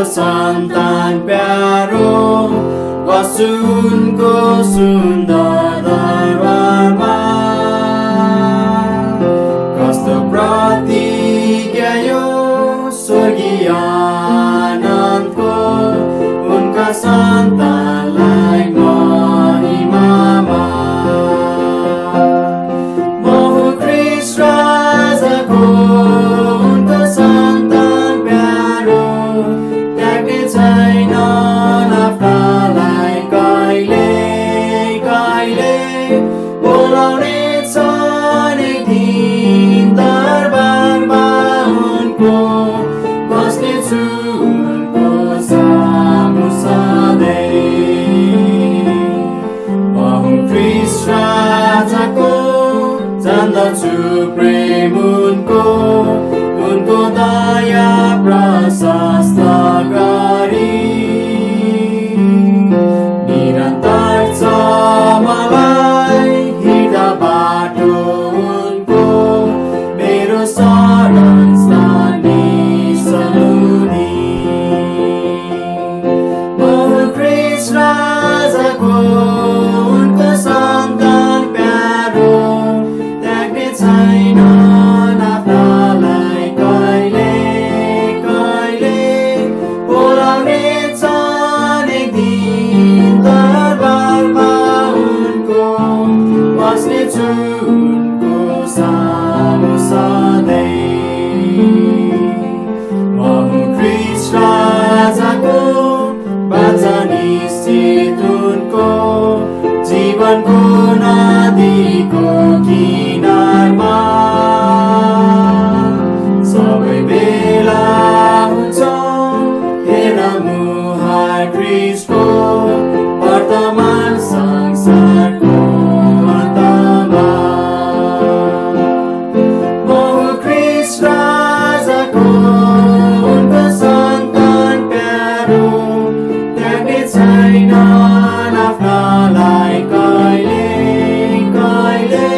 सन्तान प्यारो बसुनको सुन्दर दरबारमा कस्तो प्रतिज्ञा यो स्वर्गीय आनन्दको उनका सन्तानलाई महिमामा बहु ख्रीष्ट राजाको उनको सन्तान प्यारो त्याग्ने छैन आफ्नालाई कहिले कहिले बोलाउने छन् एक दिन दरबारमा उनको बस्नेछु उनको सामु सधैँ बहु ख्रीष्ट राजाको जान्दछु प्रेम उनको दया प्रशस्त गरी निरन्तर छ मलाई हृदय बाटो उनको मेरो शरण स्थान सलुनी बहु ख्रीष्ट राजाको उनको सन्तान प्यारो त्याग्ने छैन आफ्नालाई कहिले कहिले बोलाउने छन् एक दिन दरबारमा उनको बस्नेछु उनको सामु सधैँ बहु ख्रीष्ट राजाको वचन निश्चित उनको जीवनको नदीको किनारमा सबै बेला हुन्छ हेर मुहार ख्रीष्टको वर्तमान संसारको अन्तमा बहु ख्रीष्ट राजाको उनको सन्तान प्यारो त्याग्ने छैन आफ्नालाई कहिले कहिले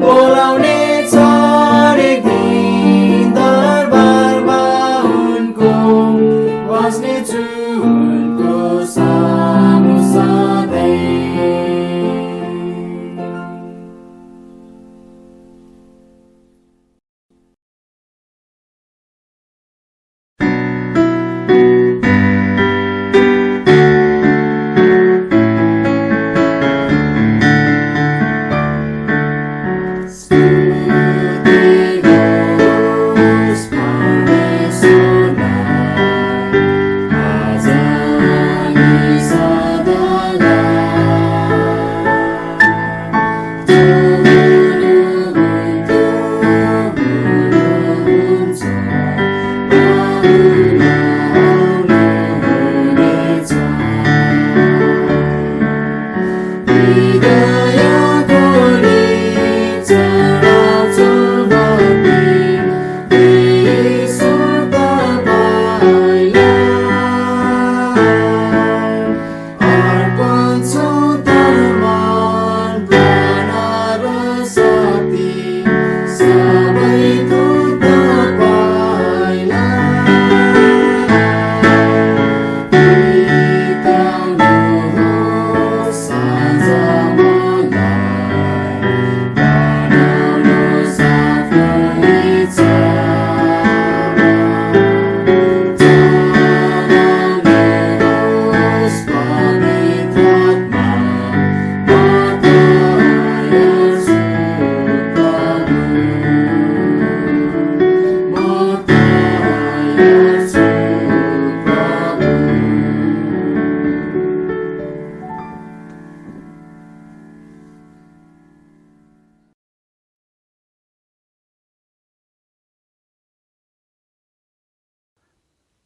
बोलाउने छन् एक दिन दरबारमा उनको बस्नेछु उनको सामु सधैँ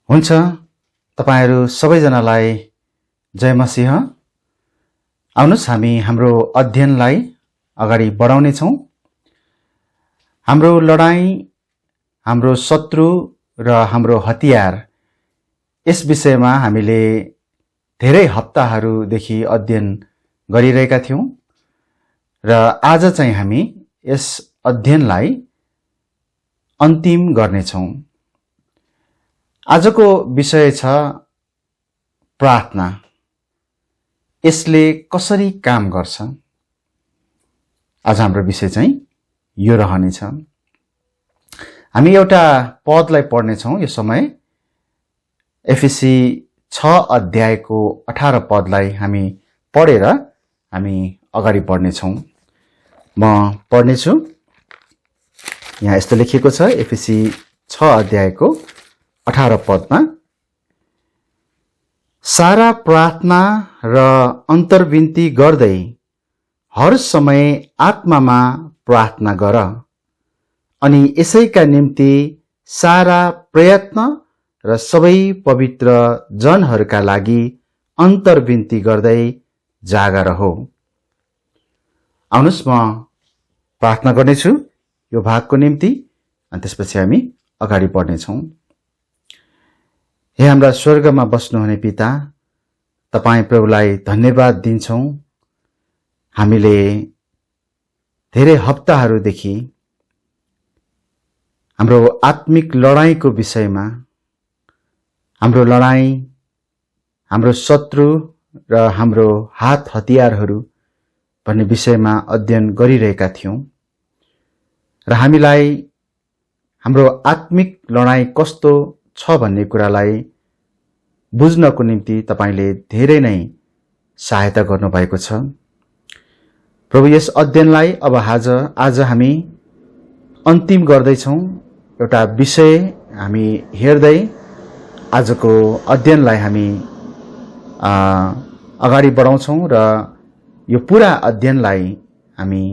हुन्छ। तपाईहरू सबैजनालाई जय मसीह। आउनुहोस् हामी हाम्रो अध्ययनलाई अगाडि बढाउने छौं। हाम्रो लडाई, हाम्रो शत्रु र हाम्रो हतियार, यस विषयमा हामीले धेरै हप्ताहरूदेखि अध्ययन गरिरहेका थियौं र आज चाहिँ हामी यस अध्ययनलाई अन्तिम गर्नेछौं। आजको विषय छ प्रार्थना। यसले कसरी काम गर्छ? आज हाम्रो विषय चाहिँ यो रहनेछ। हामी एउटा पदलाई पढ्नेछौँ यो समय। एफएसी 6 अध्यायको 18 पदलाई हामी पढेर हामी अगाडि बढ्नेछौँ। म पढ्नेछु। यहाँ यस्तो लेखिएको छ एफएसी 6 अध्यायको 18 पदमा, सारा प्रार्थना र अन्तर्विन्ती गर्दै हर समय आत्मामा प्रार्थना गर, अनि यसैका निम्ति सारा प्रयत्न र सबै पवित्र जनहरूका लागि अन्तर्विन्ती गर्दै जागा रहो। आउनुहोस्, म प्रार्थना गर्नेछु यो भागको निम्ति, अनि त्यसपछि हामी अगाडि बढ्नेछौँ। हे हाम्रा स्वर्गमा बस्नुहुने पिता, तपाईँ प्रभुलाई धन्यवाद दिन्छौँ। हामीले धेरै हप्ताहरूदेखि हाम्रो आत्मिक लडाईँको विषयमा, हाम्रो लडाईँ, हाम्रो शत्रु र हाम्रो हात हतियारहरू भन्ने विषयमा अध्ययन गरिरहेका थियौँ र हामीलाई हाम्रो आत्मिक लडाईँ कस्तो छ भन्ने कुरालाई बुझ्नको निम्ति तपाईले धेरै नै सहायता गर्नुभएको छ। प्रभु, यस अध्ययनलाई अब आज हामी अन्तिम गर्दैछौँ। एउटा विषय हामी हेर्दै आजको अध्ययनलाई हामी अगाडि बढाउँछौँ र यो पुरा अध्ययनलाई हामी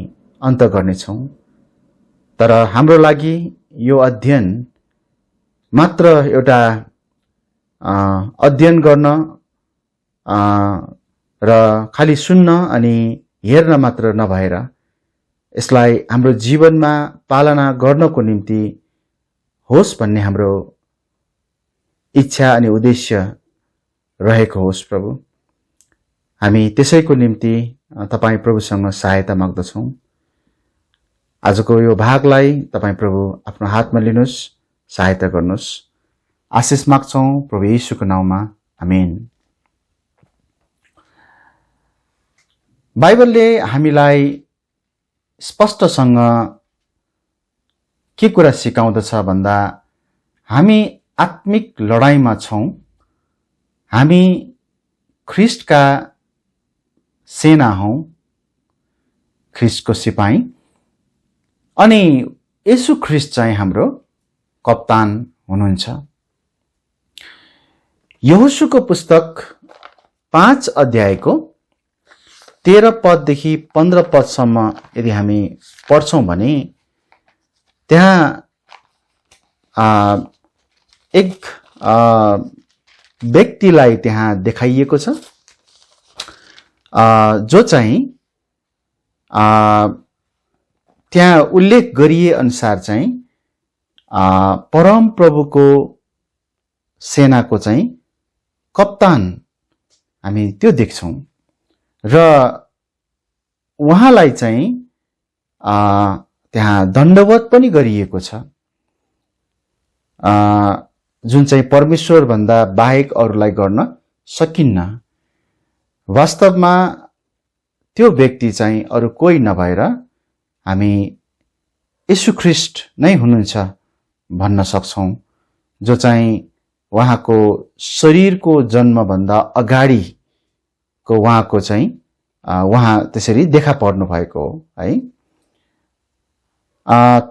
अन्त गर्नेछौँ। तर हाम्रो लागि यो अध्ययन मात्र एउटा अध्ययन गर्न र खाली सुन्न अनि हेर्न मात्र नभएर यसलाई हाम्रो जीवनमा पालना गर्नको निम्ति होस् भन्ने हाम्रो इच्छा अनि उद्देश्य रहेको होस्। प्रभु, हामी त्यसैको निम्ति तपाईँ प्रभुसँग सहायता माग्दछौँ। आजको यो भागलाई तपाईँ प्रभु आफ्नो हातमा लिनुहोस्, सहायता गर्नुहोस्। आशिष माग्छौँ प्रभु येशूको नाउँमा, आमेन। बाइबलले हामीलाई स्पष्टसँग के कुरा सिकाउँदछ भन्दा, हामी आत्मिक लडाईँमा छौँ। हामी ख्रिस्टका सेना हौँ, ख्रिस्टको सिपाही, अनि येशू ख्रिस्ट चाहिँ हाम्रो कप्तान हुनुहुन्छ। यहोशूको पुस्तक 5 अध्यायको 13 पददेखि 15 पदसम्म यदि हामी पढ्छौँ भने त्यहाँ एक व्यक्तिलाई त्यहाँ देखाइएको छ, जो चाहिँ त्यहाँ उल्लेख गरिए अनुसार चाहिँ परम प्रभुको सेनाको चाहिँ कप्तान हामी त्यो देख्छौँ र उहाँलाई चाहिँ त्यहाँ दण्डवत पनि गरिएको छ, जुन चाहिँ परमेश्वर भन्दा बाहेक अरूलाई गर्न सकिन्न। वास्तवमा त्यो व्यक्ति चाहिँ अरू कोही नभएर हामी येशू ख्रिस्ट नै हुनुहुन्छ भन्न सक्छौँ, जो चाहिँ उहाँको शरीरको जन्मभन्दा अगाडिको उहाँको चाहिँ उहाँ त्यसरी देखा पर्नु भएको हो है।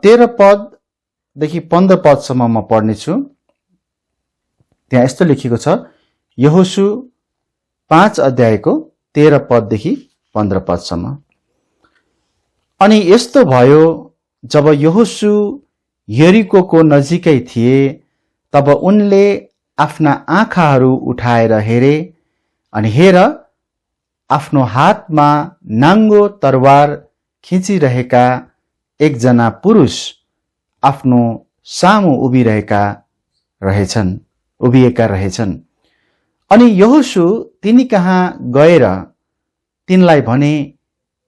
13 पददेखि 15 पदसम्म म पढ्नेछु। त्यहाँ यस्तो लेखिएको छ, यहोशू 5 अध्यायको 13 पददेखि 15 पदसम्म। अनि यस्तो भयो, जब यहोशू यरीकोको नजिकै थिए, तब उनले आफ्ना आँखाहरू उठाएर हेरे, अनि हेर, आफ्नो हातमा नाङ्गो तरवार खिचिरहेका एकजना पुरुष आफ्नो सामु उभिएका रहेछन्। अनि यहोशू तिनी कहाँ गएर तिनलाई भने,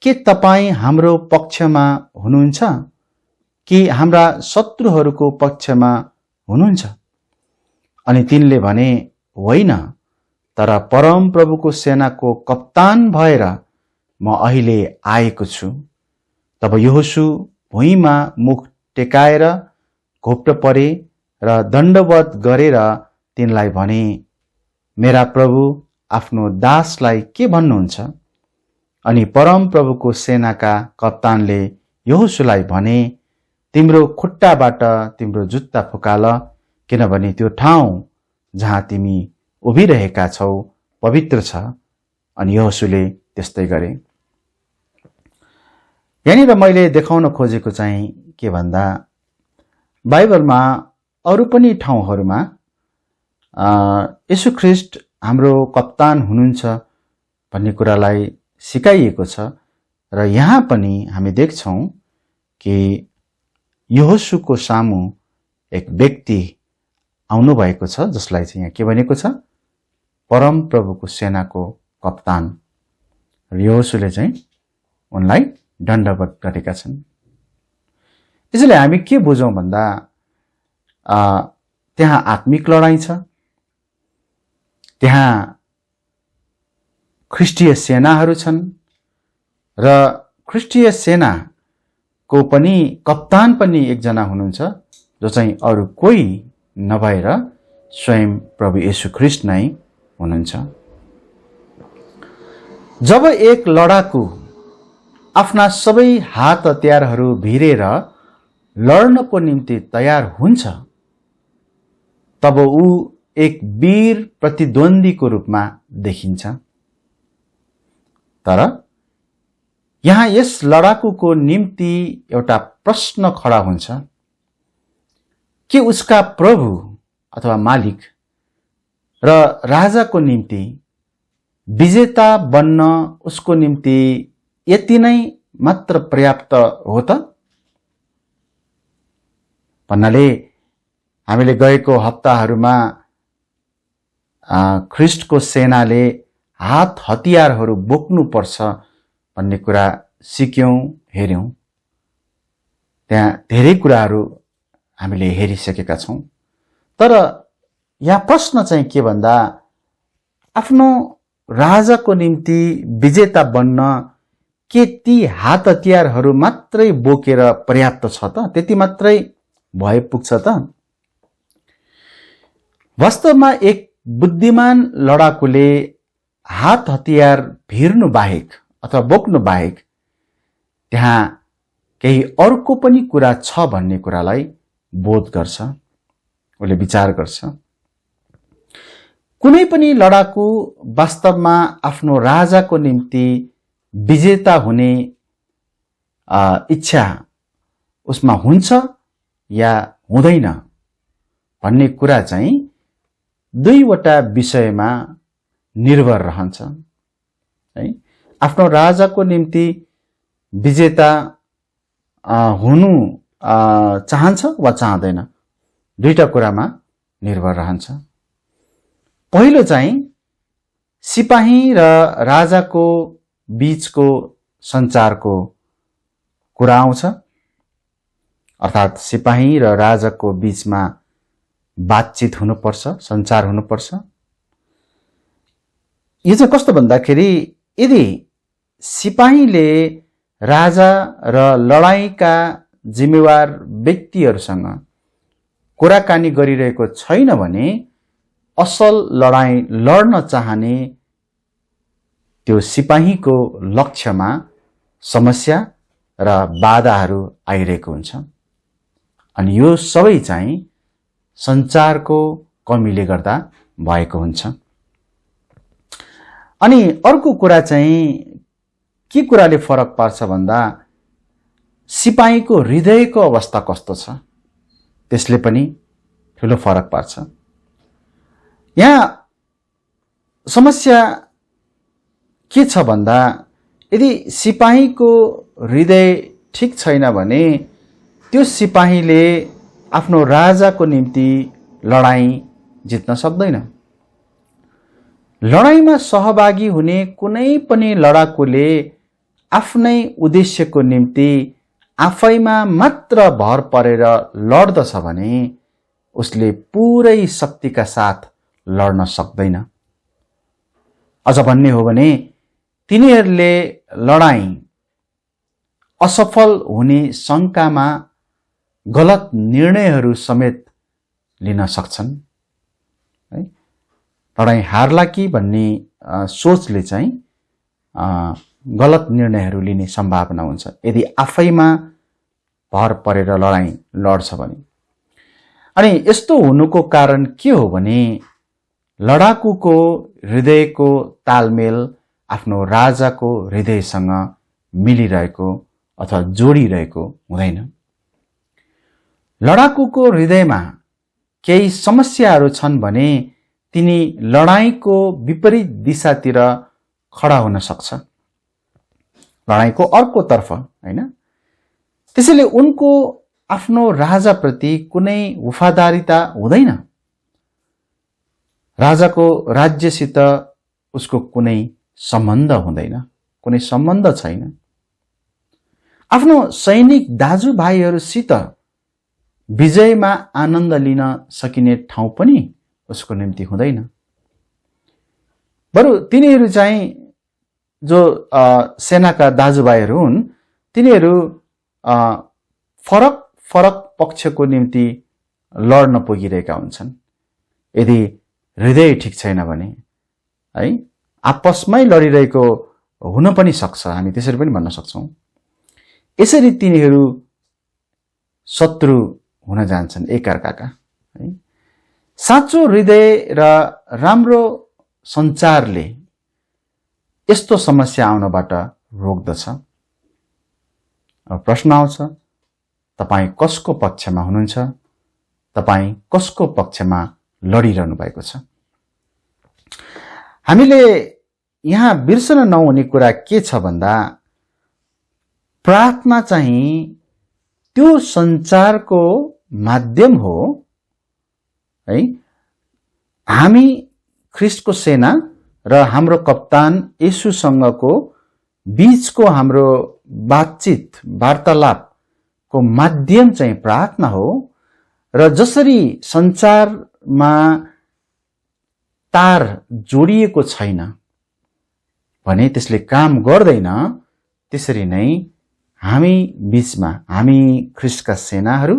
के तपाईँ हाम्रो पक्षमा हुनुहुन्छ कि हाम्रा शत्रुहरूको पक्षमा हुनुहुन्छ? अनि तिनले भने, होइन, तर परमप्रभुको सेनाको कप्तान भएर म अहिले आएको छु। तब यहोशू भुइँमा मुख टेकाएर घोप्ट परे र दण्डवत गरेर तिनलाई भने, मेरा प्रभु आफ्नो दासलाई के भन्नुहुन्छ? अनि परमप्रभुको सेनाका कप्तानले यहोशूलाई भने, तिम्रो खुट्टाबाट तिम्रो जुत्ता फुकाल, किनभने त्यो ठाउँ जहाँ तिमी उभिरहेका छौ पवित्र छ। अनि यहोशूले त्यस्तै गरे। यहाँनिर मैले देखाउन खोजेको चाहिँ के भन्दा, बाइबलमा अरू पनि ठाउँहरूमा येशू ख्रीष्ट हाम्रो कप्तान हुनुहुन्छ भन्ने कुरालाई सिकाइएको छ। र यहाँ पनि हामी देख्छौँ कि यहोशूको सामु एक व्यक्ति आउनु भएको छ, जसलाई चाहिँ यहाँ के भनेको छ? परम प्रभुको सेनाको कप्तान। र यहोशूले चाहिँ उनलाई दण्डवत गरेका छन्। यसैले हामी के बुझौँ भन्दा, त्यहाँ आत्मिक लडाईँ छ, त्यहाँ ख्रिस्टीय सेनाहरू छन् र ख्रिस्टीय सेनाको पनि कप्तान पनि एकजना हुनुहुन्छ, जो चाहिँ अरू कोही नभएर स्वयं प्रभु येशू ख्रीष्ट नै हुनुहुन्छ। जब एक लडाकु आफ्ना सबै हात हतियारहरू भिरेर लड्नको निम्ति तयार हुन्छ, तब ऊ एक वीर प्रतिद्वन्द्वीको रूपमा देखिन्छ। तर यहाँ यस लडाकुको निम्ति एउटा प्रश्न खडा हुन्छ कि उसका प्रभु अथवा मालिक र राजाको निम्ति विजेता बन्न उसको निम्ति यति नै मात्र पर्याप्त हो त? भन्नाले हामीले गएको हप्ताहरूमा ख्रिस्टको सेनाले हात हतियारहरू बोक्नुपर्छ भन्ने कुरा सिक्यौं, हेर्यौं। त्यहाँ धेरै कुराहरू हामीले हेरिसकेका छौं। तर यहाँ प्रश्न चाहिँ के भन्दा, आफ्नो राजाको निम्ति विजेता बन्न के ती हात हतियारहरू मात्रै बोकेर पर्याप्त छ त? त्यति मात्रै भए पुग्छ त? वास्तवमा एक बुद्धिमान लडाकुले हात हतियार भिर्नु बाहेक अथवा बोक्नु बाहेक त्यहाँ केही अर्को पनि कुरा छ भन्ने कुरालाई बोध गर्छ, उसले विचार गर्छ। कुनै पनि लडाकु वास्तवमा आफ्नो राजाको निम्ति विजेता हुने इच्छा उसमा हुन्छ या हुँदैन भन्ने कुरा चाहिँ दुईवटा विषयमा निर्भर रहन्छ है। आफ्नो राजाको निम्ति विजेता हुनु चाहन्छ वा चाहँदैन, दुईटा कुरामा निर्भर रहन्छ। पहिलो चाहिँ सिपाही र राजाको बीचको सञ्चारको कुरा आउँछ, अर्थात् सिपाही र राजाको बीचमा बातचित हुनुपर्छ, सञ्चार हुनुपर्छ। यो चाहिँ कस्तो भन्दाखेरि, यदि सिपाहीले राजा र लडाईँका जिम्मेवार व्यक्तिहरूसँग कुराकानी गरिरहेको छैन भने असल लडाईँ लड्न चाहने त्यो सिपाहीको लक्ष्यमा समस्या र बाधाहरू आइरहेको हुन्छ। अनि यो सबै चाहिँ सञ्चारको कमीले गर्दा भएको हुन्छ। अनि अर्को कुरा चाहिँ के कुराले फरक पार्छ भन्दा, सिपाहीको हृदयको अवस्था कस्तो छ त्यसले पनि ठुलो फरक पार्छ। यहाँ समस्या के छ भन्दा, यदि सिपाहीको हृदय ठीक छैन भने त्यो सिपाहीले आफ्नो राजाको निम्ति लडाईँ जित्न सक्दैन। लडाईँमा सहभागी हुने कुनै पनि लडाकुले आफ्नै उद्देश्यको निम्ति आफैमा मात्र भर परेर लड्दछ भने उसले पुरै शक्तिका साथ लड्न सक्दैन। अझ भन्ने हो भने तिनीहरूले लडाईँ असफल हुने शंकामा गलत निर्णयहरू समेत लिन सक्छन् है। लडाईँ हार्ला कि भन्ने सोचले चाहिँ गलत निर्णयहरू लिने सम्भावना हुन्छ यदि आफैमा भर परेर लडाईँ लड्छ भने। अनि यस्तो हुनुको कारण के हो भने लडाकुको हृदयको तालमेल आफ्नो राजाको हृदयसँग मिलिरहेको अथवा जोडिरहेको हुँदैन। लडाकुको हृदयमा केही समस्याहरू छन् भने तिनी लडाईँको विपरीत दिशातिर खडा हुन सक्छ, लडाईँको अर्कोतर्फ हैन। त्यसैले उनको आफ्नो राजाप्रति कुनै वफादारीता हुँदैन। राजाको राज्यसित उसको कुनै सम्बन्ध हुँदैन, कुनै सम्बन्ध छैन। आफ्नो सैनिक दाजुभाइहरूसित विजयमा आनन्द लिन सकिने ठाउँ पनि उसको निम्ति हुँदैन। बरु तिनीहरू चाहिँ जो सेनाका दाजुभाइहरू हुन् तिनीहरू फरक फरक पक्षको निम्ति लड्न पुगिरहेका हुन्छन्। यदि हृदय ठीक छैन भने है आपसमै लडिरहेको हुन पनि सक्छ, हामी त्यसरी पनि भन्न सक्छौं। यसरी तिनीहरू शत्रु हुन जान्छन् एकअर्काका है। साँचो हृदय र राम्रो सञ्चारले यस्तो समस्या आउनबाट रोक्दछ। अब प्रश्न आउँछ, तपाई कसको पक्षमा हुनुहुन्छ? तपाई कसको पक्षमा लडिरहनु भएको छ? हामीले यहाँ बिर्सन नहुने कुरा के छ भन्दा प्रार्थना चाहिँ त्यो सञ्चारको माध्यम हो है। हामी ख्रीष्टको सेना र हाम्रो कप्तान येशूसँगको बीचको हाम्रो बातचित वार्तालापको माध्यम चाहिँ प्रार्थना हो। र जसरी सञ्चारमा तार जोडिएको छैन भने त्यसले काम गर्दैन, त्यसरी नै हामी बीचमा हामी ख्रीष्टका सेनाहरू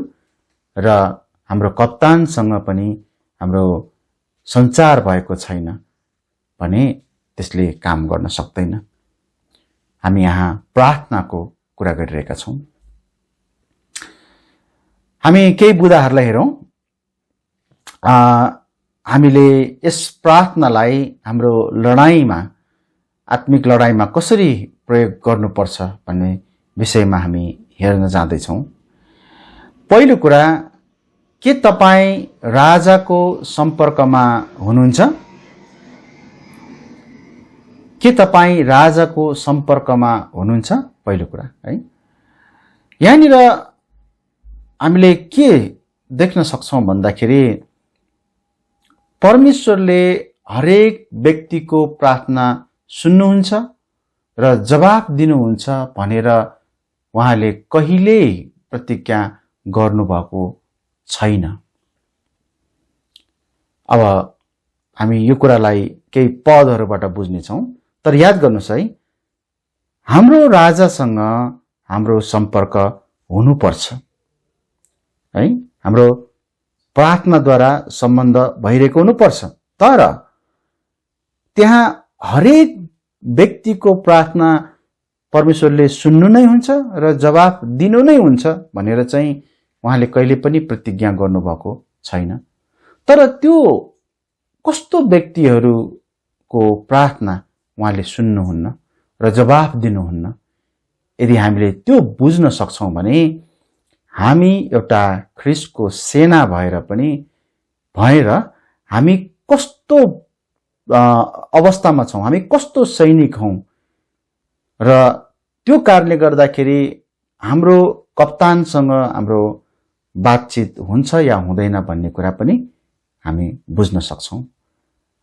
र हाम्रो कप्तानसँग पनि हाम्रो सञ्चार भएको छैन भने त्यसले काम गर्न सक्दैन। हामी यहाँ प्रार्थनाको कुरा गरिरहेका छौं। हामी केही बुदाहरूलाई हेरौं। हामीले यस प्रार्थनालाई हाम्रो लडाईँमा, आत्मिक लडाईँमा कसरी प्रयोग गर्नुपर्छ भन्ने विषयमा हामी हेर्न जाँदैछौं। पहिलो कुरा, के तपाई राजाको सम्पर्कमा हुनुहुन्छ? के तपाई राजाको सम्पर्कमा हुनुहुन्छ? पहिलो कुरा है। यहाँनिर हामीले के देख्न सक्छौं भन्दाखेरि परमेश्वरले हरेक व्यक्तिको प्रार्थना सुन्नुहुन्छ र जवाफ दिनुहुन्छ भनेर उहाँले कहिल्यै प्रतिज्ञा गर्नुभएको छैन। अब हामी यो कुरालाई केही पदहरूबाट बुझ्नेछौं, तर याद गर्नुस् है, हाम्रो राजासँग हाम्रो सम्पर्क हुनुपर्छ है। हाम्रो प्रार्थनाद्वारा सम्बन्ध भइरहेको हुनुपर्छ। तर त्यहाँ हरेक व्यक्तिको प्रार्थना परमेश्वरले सुन्नु नै हुन्छ र जवाफ दिनु नै हुन्छ भनेर चाहिँ उहाँले कहिले पनि प्रतिज्ञा गर्नुभएको छैन। तर त्यो कस्तो व्यक्तिहरूको प्रार्थना उहाँले सुन्नुहुन्न र जवाफ दिनुहुन्न, यदि हामीले त्यो बुझ्न सक्छौं भने हामी एउटा ख्रीष्टको सेना भएर हामी कस्तो अवस्थामा छौं, हामी कस्तो सैनिक हौं र त्यो कारणले गर्दाखेरि हाम्रो कप्तानसँग हाम्रो बातचित हुन्छ या हुँदैन भन्ने कुरा पनि हामी बुझ्न सक्छौं।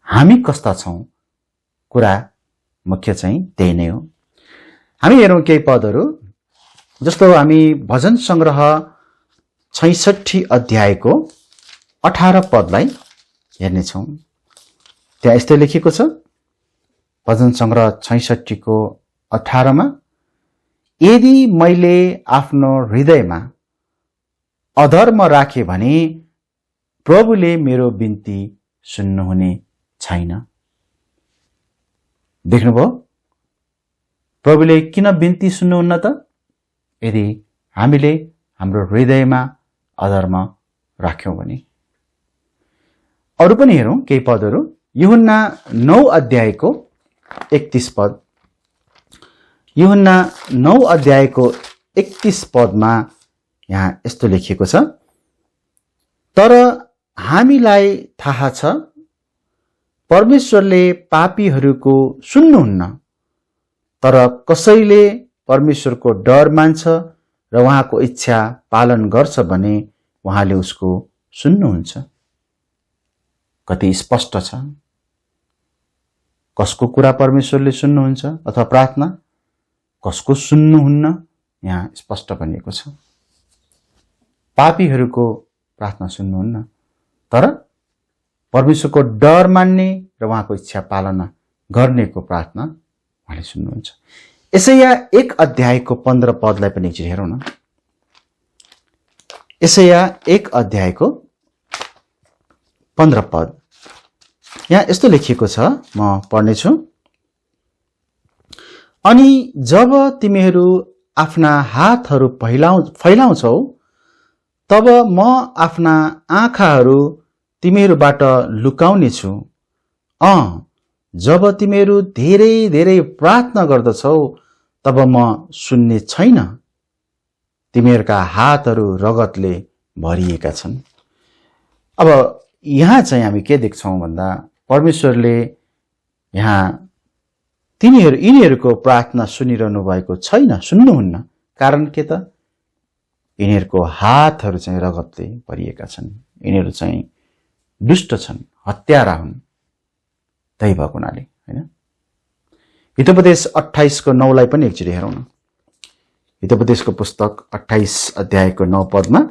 हामी कस्ता छौं, कुरा मुख्य चाहिँ त्यही नै हो। हामी हेरौं केही पदहरू, जस्तो हामी भजन संग्रह 66 अध्यायको 18 पदलाई हेर्नेछौँ। त्यहाँ यस्तै लेखिएको छ, भजन सङ्ग्रह 66 को 18 मा, यदि मैले आफ्नो हृदयमा अधर्म राखे भने प्रभुले मेरो बिन्ती सुन्नुहुने छैन। देख्नुभयो, प्रभुले किन बिन्ती सुन्नुहुन्न त? यदि हामीले हाम्रो हृदयमा अधर्म राख्यौं भने। अरू पनि हेरौं केही पदहरू। यूहन्ना 9 अध्यायको 31 पद। यूहन्ना 9 अध्यायको 31 पदमा यहाँ यस्तो लेखिएको छ, तर हामीलाई थाहा छ परमेश्वरले पापीहरूको सुन्नुहुन्न, तर कसैले परमेश्वरको डर मान्छ र उहाँको इच्छा पालन गर्छ भने उहाँले उसको सुन्नुहुन्छ। कति स्पष्ट छ कसको कुरा परमेश्वरले सुन्नुहुन्छ अथवा प्रार्थना, कसको सुन्नुहुन्न, यहाँ स्पष्ट भनिएको छ। पापीहरूको प्रार्थना सुन्नुहुन्न, तर परमेश्वरको डर मान्ने र उहाँको इच्छा पालना गर्नेको प्रार्थना उहाँले सुन्नुहुन्छ। यसैया 1 अध्यायको 15 पदलाई पनि एकचोटि हेरौँ न। यसैया 1 अध्यायको 15 पद। यहाँ यस्तो लेखिएको छ, म पढ्नेछु। अनि जब तिमीहरू आफ्ना हातहरू फैलाउँछौ तब म आफ्ना आँखाहरू तिमीहरूबाट लुकाउने छु। जब तिमीहरू धेरै धेरै प्रार्थना गर्दछौ तब म सुन्ने छैन। तिमीहरूका हातहरू रगतले भरिएका छन्। अब यहाँ चाहिँ हामी के देख्छौँ भन्दा परमेश्वरले यहाँ यिनीहरूको प्रार्थना सुनिरहनु भएको छैन, सुन्नुहुन्न। कारण के त? यिनीहरूको हातहरू चाहिँ रगतले भरिएका छन्। यिनीहरू चाहिँ दुष्ट छन्, हत्यारा हुन्। त्यही भएको हुनाले हैन। हितोपदेश 28 को 9 लाई पनि एकचोटि हेरौँ न। हितोपदेशको पुस्तक 28 अध्यायको 9 पदमा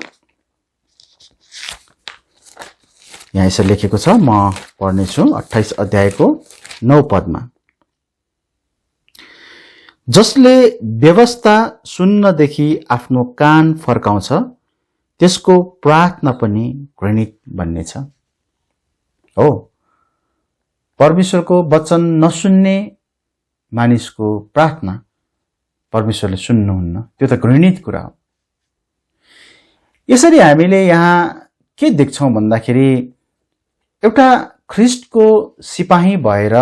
यहाँ यसरी लेखेको छ, म पढ्नेछु। 28 अध्यायको 9 पदमा, जसले व्यवस्था सुन्नदेखि आफ्नो कान फर्काउँछ त्यसको प्रार्थना पनि घृणित बन्नेछ। हो, परमेश्वरको वचन नसुन्ने मानिसको प्रार्थना परमेश्वरले सुन्नुहुन्न, त्यो त घृणित कुरा हो। यसरी हामीले यहाँ के देख्छौँ भन्दाखेरि एउटा ख्रिस्टको सिपाही भएर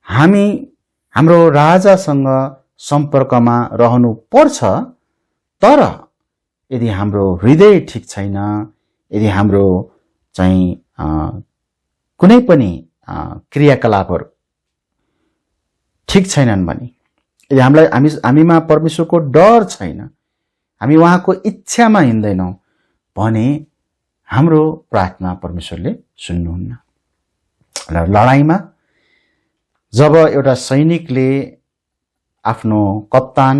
हामी हाम्रो राजासँग सम्पर्कमा रहनु पर्छ, तर यदि हाम्रो हृदय ठीक छैन, यदि हाम्रो चाहिँ कुनै पनि क्रियाकलापहरू ठीक छैनन् भने, यदि हामीमा परमेश्वरको डर छैन, हामी उहाँको इच्छामा हिँड्दैनौँ भने हाम्रो प्रार्थना परमेश्वरले सुन्नुहुन्न। लडाईँमा जब एउटा सैनिकले आफ्नो कप्तान,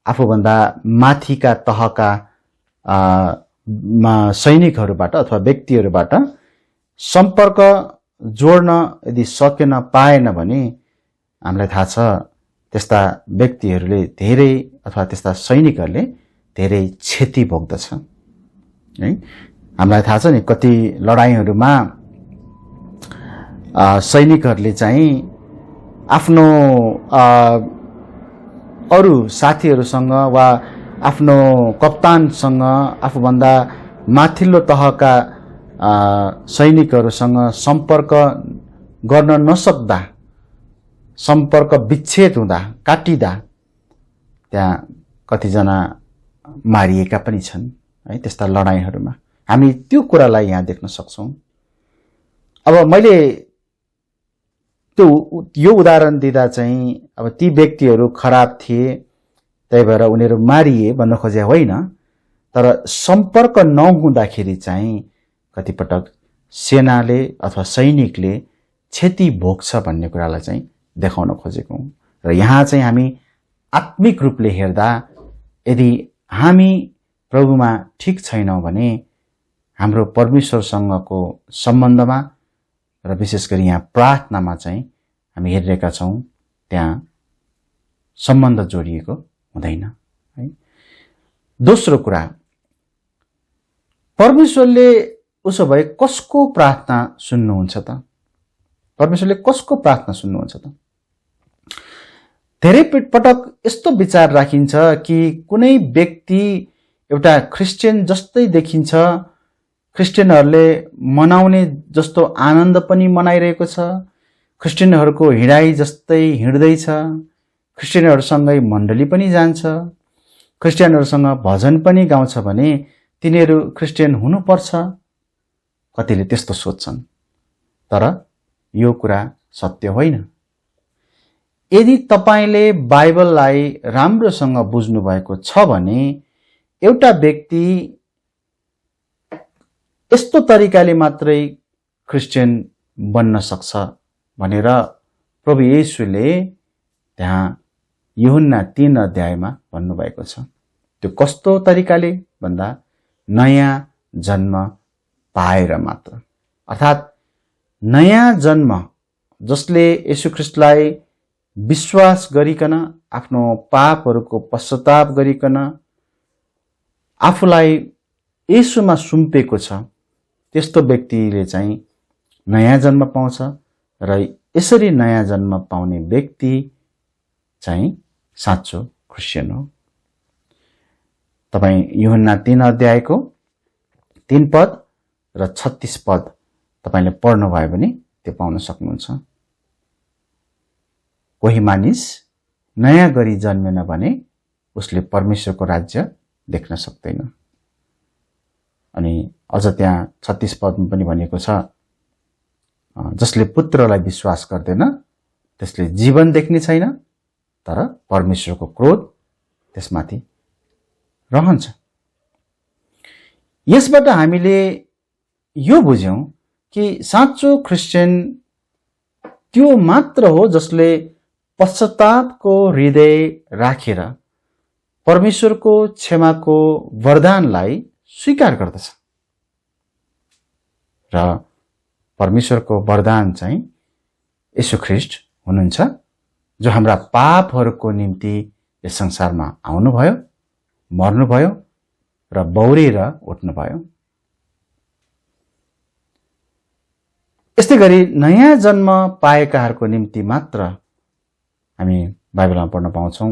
आफूभन्दा माथिका तहका सैनिकहरूबाट अथवा व्यक्तिहरूबाट सम्पर्क जोड्न यदि सकेन, पाएन भने हामीलाई थाहा छ त्यस्ता व्यक्तिहरूले धेरै अथवा त्यस्ता सैनिकहरूले धेरै क्षति भोग्दछ है। हामीलाई थाहा छ नि कति लडाईँहरूमा सैनिकहरूले चाहिँ आफ्नो अरू साथीहरूसँग वा आफ्नो कप्तानसँग, आफूभन्दा माथिल्लो तहका सैनिकहरूसँग सम्पर्क गर्न नसक्दा, सम्पर्क विच्छेद हुँदा, काटिँदा त्यहाँ कतिजना मारिएका पनि छन् है। त्यस्ता लडाईँहरूमा हामी त्यो कुरालाई यहाँ देख्न सक्छौँ। अब मैले यो उदाहरण दिँदा चाहिँ अब ती व्यक्तिहरू खराब थिए, त्यही भएर उनीहरू मारिए भन्न खोजे होइन, तर सम्पर्क नहुँदाखेरि चाहिँ कतिपटक सेनाले अथवा सैनिकले क्षति भोग्छ भन्ने कुरालाई चाहिँ देखाउन खोजेको हुँ। र यहाँ चाहिँ हामी आत्मिक रूपले हेर्दा यदि हामी प्रभुमा ठीक छैनौँ भने हाम्रो परमेश्वरसँगको सम्बन्धमा र विशेष गरी यहाँ प्रार्थनामा चाहिँ हामी हेरिरहेका छौँ त्यहाँ सम्बन्ध जोडिएको हुँदैन है। दोस्रो कुरा, परमेश्वरले उसो भए कसको प्रार्थना सुन्नुहुन्छ त? परमेश्वरले कसको प्रार्थना सुन्नुहुन्छ त? धेरै पटक यस्तो विचार राखिन्छ कि कुनै व्यक्ति एउटा क्रिस्चियन जस्तै देखिन्छ, क्रिस्चियनहरूले मनाउने जस्तो आनन्द पनि मनाइरहेको छ, क्रिस्चियनहरूको हिँडाइ जस्तै हिँड्दैछ, क्रिस्चियनहरूसँगै मण्डली पनि जान्छ, क्रिस्चियनहरूसँग भजन पनि गाउँछ भने तिनीहरू क्रिस्चियन हुनुपर्छ। कतिले त्यस्तो सोच्छन्, तर यो कुरा सत्य होइन। यदि तपाईले बाइबललाई राम्रोसँग बुझ्नु भएको छ भने एउटा व्यक्ति यस्तो तरिकाले मात्रै क्रिस्चियन बन्न सक्छ भनेर प्रभु येशूले त्यहाँ यूहन्ना 3 अध्यायमा भन्नुभएको छ। त्यो कस्तो तरिकाले भन्दा नयाँ जन्म पाएर मात्र, अर्थात् नयाँ जन्म जसले येशू ख्रीष्टलाई विश्वास गरिकन आफ्नो पापहरूको पश्चाताप गरिकन आफूलाई येशूमा सुम्पेको छ, त्यस्तो व्यक्तिले चाहिँ नयाँ जन्म पाउँछ र यसरी नयाँ जन्म पाउने व्यक्ति चाहिँ साँचो क्रिस्चियन हो। तपाईँ यूहन्ना 3 अध्यायको 3 पद र 36 पद तपाईले पढ्नुभयो भने त्यो पाउन सक्नुहुन्छ। कोही मानिस नयाँ गरी जन्मेन भने उसले परमेश्वरको राज्य देख्न सक्दैन। अनि अझ त्यहाँ 36 पदमा पनि भनेको छ, जसले पुत्रलाई विश्वास गर्दैन त्यसले जीवन देख्ने छैन, तर परमेश्वरको क्रोध त्यसमाथि रहन्छ। यसबाट हामीले यो बुझ्यौं कि साँचो क्रिस्चियन त्यो मात्र हो जसले पश्चातापको हृदय राखेर परमेश्वरको क्षमाको वरदानलाई स्वीकार गर्दछ। र परमेश्वरको वरदान चाहिँ येशू ख्रीष्ट हुनुहुन्छ, जो हाम्रा पापहरूको निम्ति यस संसारमा आउनुभयो, मर्नुभयो र बौरेर उठ्नुभयो। यस्तै गरी नयाँ जन्म पाएकाहरूको निम्ति मात्र हामी बाइबलमा पढ्न पाउँछौं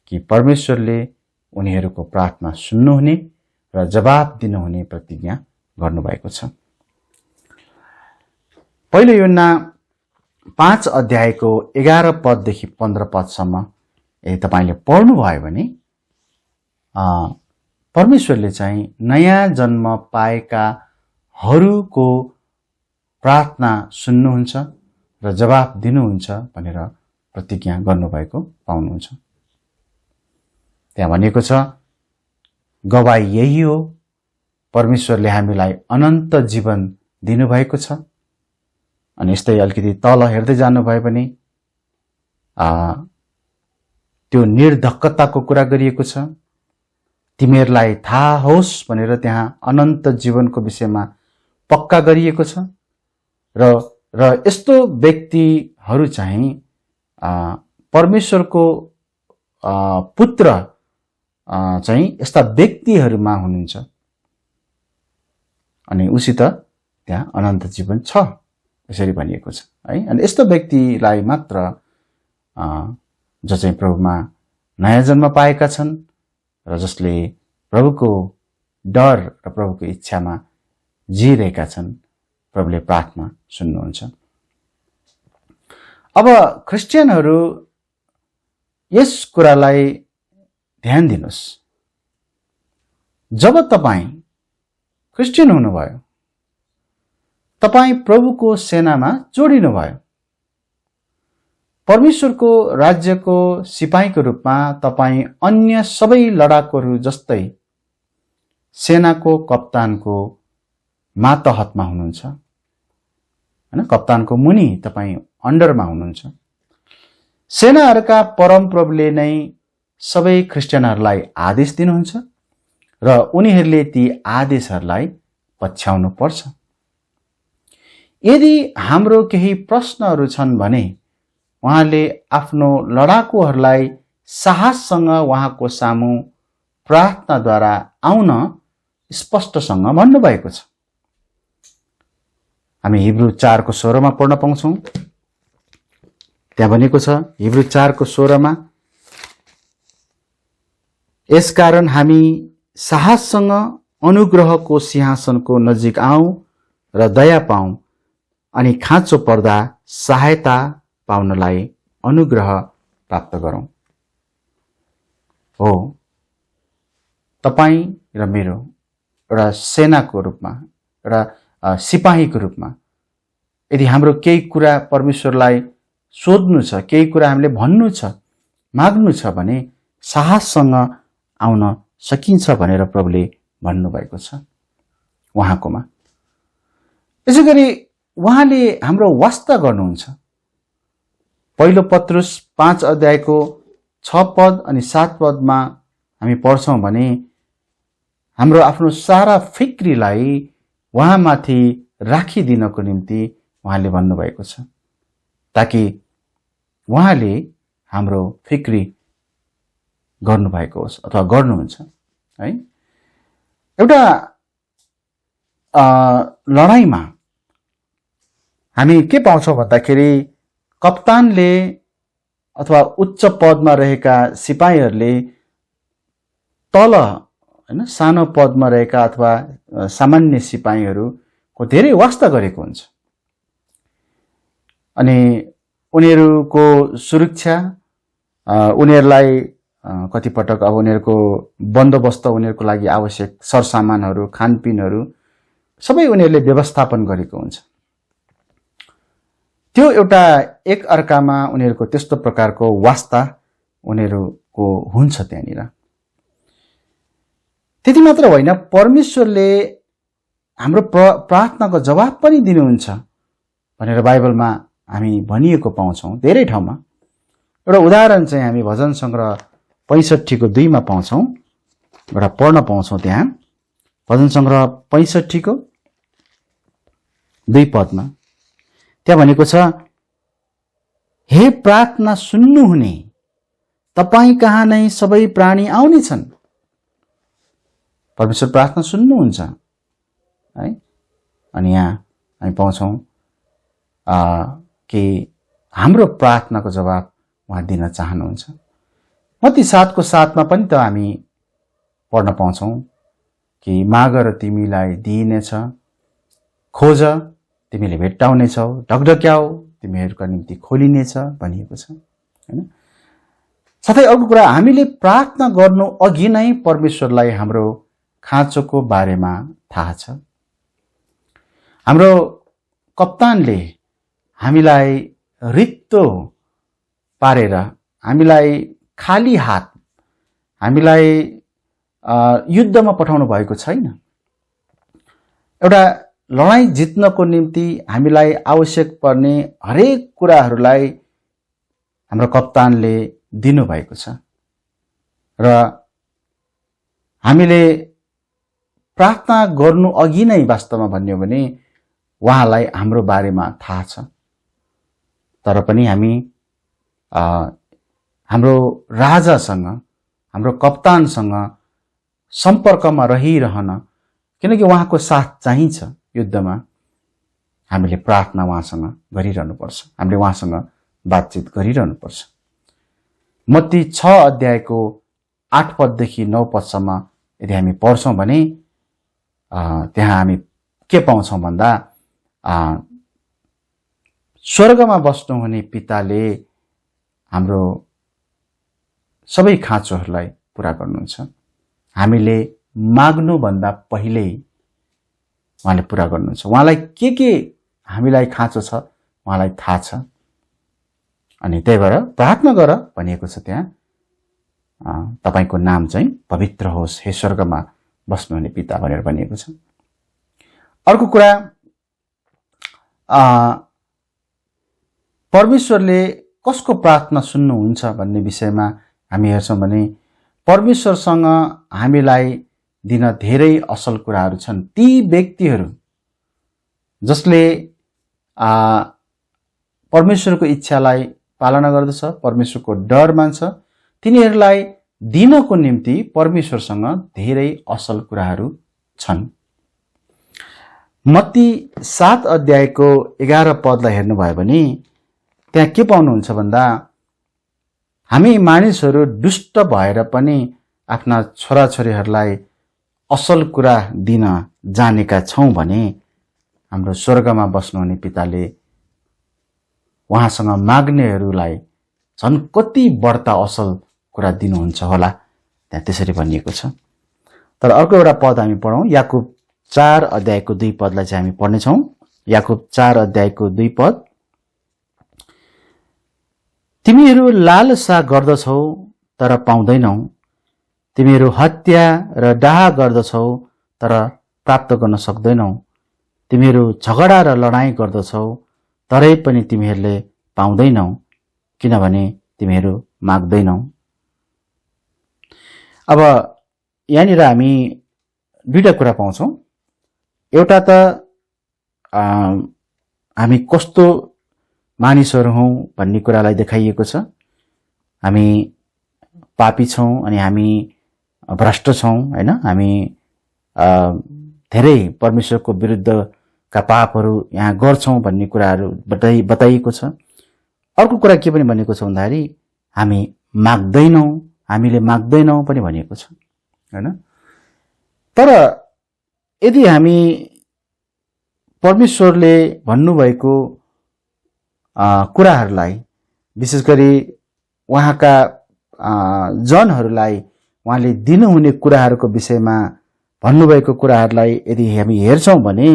कि परमेश्वरले उनीहरूको प्रार्थना सुन्नुहुने र जवाब दिनुहुने प्रतिज्ञा गर्नुभएको छ। पहिलो यूहन्ना 5 अध्यायको 11 पददेखि 15 पदसम्म यदि तपाईले पढ्नु भयो भने परमेश्वरले चाहिँ नयाँ जन्म पाएकाहरूको प्रार्थना सुन्नुहुन्छ र जवाब दिनुहुन्छ भनेर प्रतिज्ञा गर्नुभएको पाउनुहुन्छ। त्यहाँ भनिएको छ, गवाई यही हो, परमेश्वरले हामीलाई अनन्त जीवन दिनुभएको छ। अनि यस्तै अलिकति तल हेर्दै जानुभयो भने त्यो निर्धक्कताको कुरा गरिएको छ। तिमीहरूलाई थाहा होस् भनेर त्यहाँ अनन्त जीवनको विषयमा पक्का गरिएको छ। र यस्तो व्यक्तिहरू चाहिँ परमेश्वरको पुत्र चाहिँ यस्ता व्यक्तिहरूमा हुनुहुन्छ अनि उसित त्यहाँ अनन्त जीवन छ, यसरी भनिएको छ है। अनि यस्तो व्यक्तिलाई मात्र जो चाहिँ प्रभुमा नयाँ जन्म पाएका छन् र जसले प्रभुको डर र प्रभुको इच्छामा जिरहेका छन्, प्रभुले प्रार्थना सुन्नुहुन्छ। अब क्रिस्चियनहरू यस कुरालाई ध्यान दिनुस्, जब तपाई क्रिस्चियन हुनुभयो, तपाई प्रभुको सेनामा जोडिनुभयो, परमेश्वरको राज्यको सिपाहीको रूपमा तपाई अन्य सबै लडाकुहरू जस्तै सेनाको कप्तानको मातहतमा हुनुहुन्छ हैन। कप्तानको मुनि तपाई अन्डरमा हुनुहुन्छ। सेनाहरूका परम प्रभुले नै सबै क्रिस्चियनहरूलाई आदेश दिनुहुन्छ र उनीहरूले ती आदेशहरूलाई पछ्याउनु पर्छ। यदि हाम्रो केही प्रश्नहरू छन् भने उहाँले आफ्नो लडाकुहरूलाई साहससँग उहाँको सामु प्रार्थनाद्वारा आउन स्पष्टसँग भन्नुभएको छ। हामी हिब्रू 4:16 पढ्न पाउँछौँ। त्यहाँ भनेको छ हिब्रू 4:16, यसकारण हामी साहससँग अनुग्रहको सिंहासनको नजिक आऊँ र दया पाऊँ अनि खाँचो पर्दा सहायता पाउनलाई अनुग्रह प्राप्त गरौँ। हो, तपाईँ र मेरो एउटा सेनाको रूपमा, एउटा सिपाहीको रूपमा यदि हाम्रो केही कुरा परमेश्वरलाई सोध्नु छ, केही कुरा हामीले भन्नु छ, माग्नु छ भने साहससँग आउन सकिन्छ भनेर प्रभुले भन्नुभएको छ उहाँकोमा। यसै गरी उहाँले हाम्रो वास्ता गर्नुहुन्छ। पहिलो पत्रुस 5:6 अनि 7 हामी पढ्छौँ भने हाम्रो आफ्नो सारा फिक्रीलाई उहाँमाथि राखिदिनको निम्ति उहाँले भन्नुभएको छ, ताकि उहाँले हाम्रो फिक्री गर्नुभएको होस् अथवा गर्नुहुन्छ है। एउटा लडाईँमा हामी के पाउँछौँ भन्दाखेरि कप्तानले अथवा उच्च पदमा रहेका सिपाहीहरूले तल हैन सानो पदमा रहेका अथवा सामान्य सिपाहीहरूको धेरै वास्ता गरेको हुन्छ अनि उनीहरूको सुरक्षा, उनीहरूलाई कतिपटक अब उनीहरूको बन्दोबस्त, उनीहरूको लागि आवश्यक सरसामानहरू, खानपिनहरू सबै उनीहरूले व्यवस्थापन गरेको हुन्छ। त्यो एउटा एक अर्कामा उनीहरूको त्यस्तो प्रकारको वास्ता उनीहरूको हुन्छ त्यहाँनिर। त्यति मात्र होइन, परमेश्वरले हाम्रो प्रार्थनाको जवाब पनि दिनुहुन्छ भनेर बाइबलमा हामी भनिएको पाउँछौँ धेरै ठाउँमा। एउटा उदाहरण चाहिँ हामी भजन सङ्ग्रह 65:2 पाउँछौँ, एउटा पढ्न पाउँछौँ। त्यहाँ भजन सङ्ग्रह 65:2 त्यहाँ भनेको छ, हे प्रार्थना सुन्नुहुने, तपाईँ कहाँ नै सबै प्राणी आउने छन्। परमेश्वर प्रार्थना सुन्नुहुन्छ है। अनि यहाँ हामी पाउँछौँ कि हाम्रो प्रार्थनाको जवाब उहाँ दिन चाहनुहुन्छ। मत्ती 7:7 पनि त हामी पढ्न पाउँछौँ कि माग र तिमीलाई दिइनेछ, खोज तिमीले भेट्टाउनेछौ, ढकढक्याऊ तिमीहरूका निम्ति खोलिनेछ भनिएको छ हैन। साथै अर्को कुरा, हामीले प्रार्थना गर्नु अघि नै परमेश्वरलाई हाम्रो खाँचोको बारेमा थाहा छ। हाम्रो कप्तानले हामीलाई रित्तो पारेर, हामीलाई खाली हात, हामीलाई युद्धमा पठाउनु भएको छैन। एउटा लडाईँ जित्नको निम्ति हामीलाई आवश्यक पर्ने हरेक कुराहरूलाई हाम्रो कप्तानले दिनुभएको छ र हामीले प्रार्थना गर्नु अघि नै वास्तवमा भन्यो भने उहाँलाई हाम्रो बारेमा थाहा छ। तर पनि हामी हाम्रो राजासँग, हाम्रो कप्तानसँग सम्पर्कमा रहिरहन, किनकि उहाँको साथ चाहिन्छ युद्धमा, हामीले प्रार्थना उहाँसँग गरिरहनुपर्छ, हामीले उहाँसँग बातचित गरिरहनुपर्छ। मत्ती 6:8 9 यदि हामी पढ्छौँ भने त्यहाँ हामी के पाउँछौँ भन्दा, स्वर्गमा बस्नुहुने पिताले हाम्रो सबै खाँचोहरूलाई पुरा गर्नुहुन्छ। हामीले माग्नुभन्दा पहिल्यै उहाँले पुरा गर्नुहुन्छ। उहाँलाई के हामीलाई खाँचो छ उहाँलाई थाहा छ। अनि त्यही भएर प्रार्थना गर भनिएको छ त्यहाँ, तपाईँको नाम चाहिँ पवित्र होस्, हे स्वर्गमा बस्नुहुने पिता भनेर भनिएको छ। अर्को कुरा, परमेश्वरले कसको प्रार्थना सुन्नुहुन्छ भन्ने विषयमा हामी हेर्छौँ भने परमेश्वरसँग हामीलाई दिन धेरै असल कुराहरू छन्। ती व्यक्तिहरू जसले परमेश्वरको इच्छालाई पालना गर्दछ, परमेश्वरको डर मान्छ, तिनीहरूलाई दिनको निम्ति परमेश्वरसँग धेरै असल कुराहरू छन्। मत्ती 7 अध्यायको 11 पदलाई हेर्नुभयो भने त्यहाँ के पाउनुहुन्छ भन्दा हामी मानिसहरू दुष्ट भएर पनि आफ्ना छोराछोरीहरूलाई असल कुरा दिन जानेका छौं भने हाम्रो स्वर्गमा बस्नुहुने पिताले उहाँसँग माग्नेहरूलाई झन् कति बढ्ता असल कुरा दिनुहुन्छ होला, त्यहाँ त्यसरी भनिएको छ। तर अर्को एउटा पद हामी पढौं, याकुब 4 अध्यायको 2 पदलाई चाहिँ हामी पढ्नेछौँ। याकुब 4 अध्यायको 2 पद, तिमीहरू लालसा गर्दछौ तर पाउँदैनौ, तिमीहरू हत्या र डाहा गर्दछौ तर प्राप्त गर्न सक्दैनौ, तिमीहरू झगडा र लडाईँ गर्दछौ तरै पनि तिमीहरूले पाउँदैनौ, किनभने तिमीहरू माग्दैनौ। अब यहाँनिर हामी दुईटा कुरा पाउँछौँ। एउटा त हामी कस्तो मानिसहरू हौं भन्ने कुरालाई देखाइएको छ। हामी पापी छौं अनि हामी भ्रष्ट छौं, हैन? हामी धेरै परमेश्वरको विरुद्धका पापहरू यहाँ गर्छौं भन्ने कुराहरू बताइएको छ। अर्को कुरा के पनि भनेको छ भन्दाखेरि हामी माग्दैनौ, हामीले माग्दैनौ पनि भनिएको छ, हैन? तर यदि हामी परमेश्वरले भन्नुभएको कुराहरूलाई, विशेष गरी उहाँका जनहरूलाई उहाँले दिनुहुने कुराहरूको विषयमा भन्नुभएको कुराहरूलाई यदि हामी हेर्छौं भने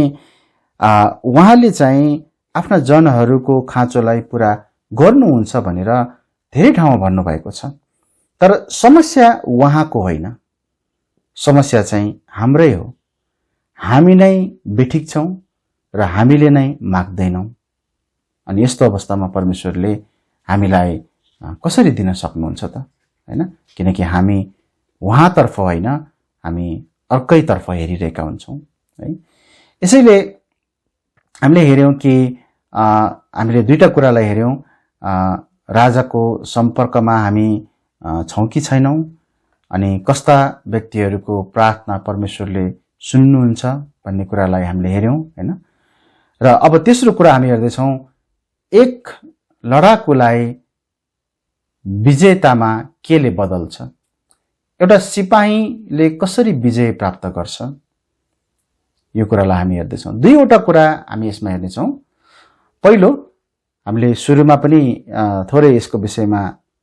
उहाँले चाहिँ आफ्ना जनहरूको खाँचोलाई पूरा गर्नुहुन्छ भनेर धेरै ठाउँमा भन्नुभएको छ। तर समस्या उहाँको होइन, समस्या चाहिँ हाम्रै हो। हामी नै बेठिक छौं र हामीले नै माग्दैनौं। अनि यस्तो अवस्थामा परमेश्वरले हामीलाई कसरी दिन सक्नुहुन्छ त, हैन? किनकि हामी उहाँतर्फ होइन, हामी अर्कैतर्फ हेरिरहेका हुन्छौं, है? यसैले हामीले हेर्यौं कि हामीले दुईटा कुरालाई हेर्यौं, राजाको सम्पर्कमा हामी छौं कि छैनौं, अनि कस्ता व्यक्तिहरूको प्रार्थना परमेश्वरले सुन्नुहुन्छ भन्ने कुरालाई हामीले हेर्यौं, हैन? र अब तेस्रो कुरा हामी हेर्दैछौं, एक लडाकुलाई विजेतामा केले बदल्छ, एउटा सिपाहीले कसरी विजय प्राप्त गर्छ, यो कुरालाई हामी हेर्दैछौं। दुईवटा कुरा हामी यसमा हेर्नेछौं। पहिलो, हामीले सुरुमा पनि थोरै यसको विषयमा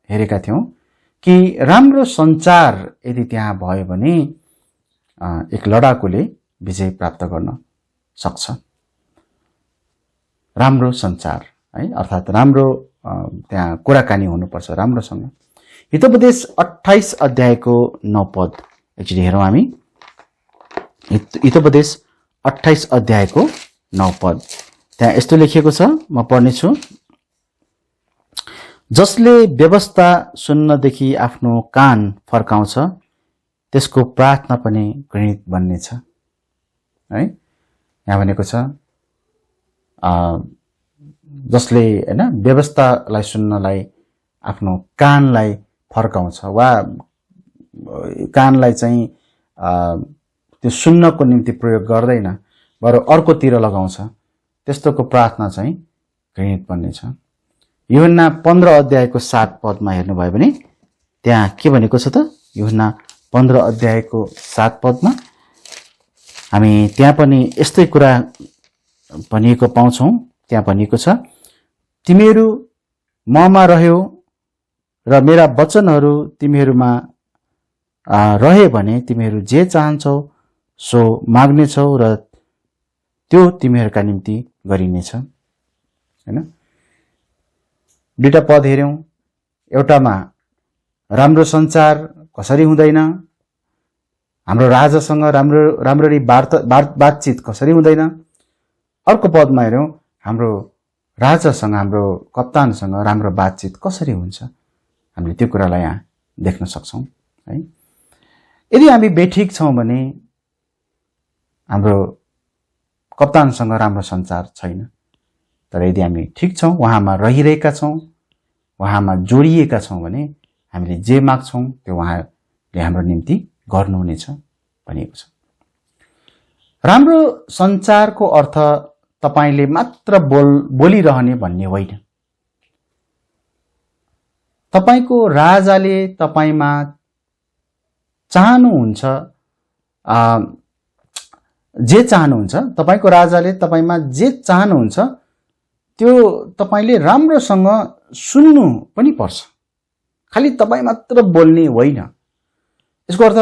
हेरेका थियौं कि राम्रो सञ्चार यदि त्यहाँ भयो भने एक लडाकुले विजय प्राप्त गर्न सक्छ। राम्रो सञ्चार, है? अर्थात् राम्रो त्यहाँ कुराकानी हुनुपर्छ राम्रोसँग। हितोपदेश 28 अध्यायको 9 पद एकचोटि हेरौँ हामी। हितोपदेश 28 अध्यायको 9 पद, त्यहाँ यस्तो लेखिएको छ, म पढ्नेछु। जसले व्यवस्था सुन्नदेखि आफ्नो कान फर्काउँछ त्यसको प्रार्थना पनि घृणित बन्नेछ, है? यहाँ भनेको छ जसले, हैन, व्यवस्थालाई सुन्नलाई आफ्नो कानलाई फर्काउँछ वा कानलाई चाहिँ त्यो सुन्नको निम्ति प्रयोग गर्दैन, बरु अर्कोतिर लगाउँछ, त्यस्तोको प्रार्थना चाहिँ घृणित बन्नेछ। यूहन्ना 15 अध्यायको 7 पदमा हेर्नुभयो भने त्यहाँ के भनेको छ त? यूहन्ना 15 अध्यायको 7 पदमा हामी त्यहाँ पनि यस्तै कुरा भनिएको पाउँछौं। त्यहाँ भनिएको छ, तिमीहरू ममा रह्यौ र मेरा वचनहरू तिमीहरूमा रहे भने तिमीहरू जे चाहन्छौ सो माग्नेछौ र त्यो तिमीहरूका निम्ति गरिनेछ, हैन? दुईटा पद हेर्यौं। एउटामा राम्रो सञ्चार कसरी हुँदैन, हाम्रो राजासँग राम्ररी बातचित कसरी हुँदैन। अर्को पदमा हेर्यौं, हाम्रो राजासँग, हाम्रो कप्तानसँग राम्रो बातचित कसरी हुन्छ। हामीले त्यो कुरालाई यहाँ देख्न सक्छौं, है? यदि हामी बेठिक छौँ भने हाम्रो कप्तानसँग राम्रो सञ्चार छैन। तर यदि हामी ठिक छौँ, उहाँमा रहिरहेका छौँ, उहाँमा जोडिएका छौँ भने हामीले जे माग्छौँ त्यो उहाँले हाम्रो निम्ति गर्नुहुनेछ भनिएको छ। राम्रो सञ्चारको अर्थ तपाईले मात्र बोलिरहने भन्ने होइन। तपाईको राजाले तपाईमा चाहनुहुन्छ, जे चाहनुहुन्छ, तपाईको राजाले तपाईमा जे चाहनुहुन्छ त्यो तपाईले राम्रोसँग सुन्नु पनि पर्छ। खाली तपाई मात्र बोल्ने होइन। यसको अर्थ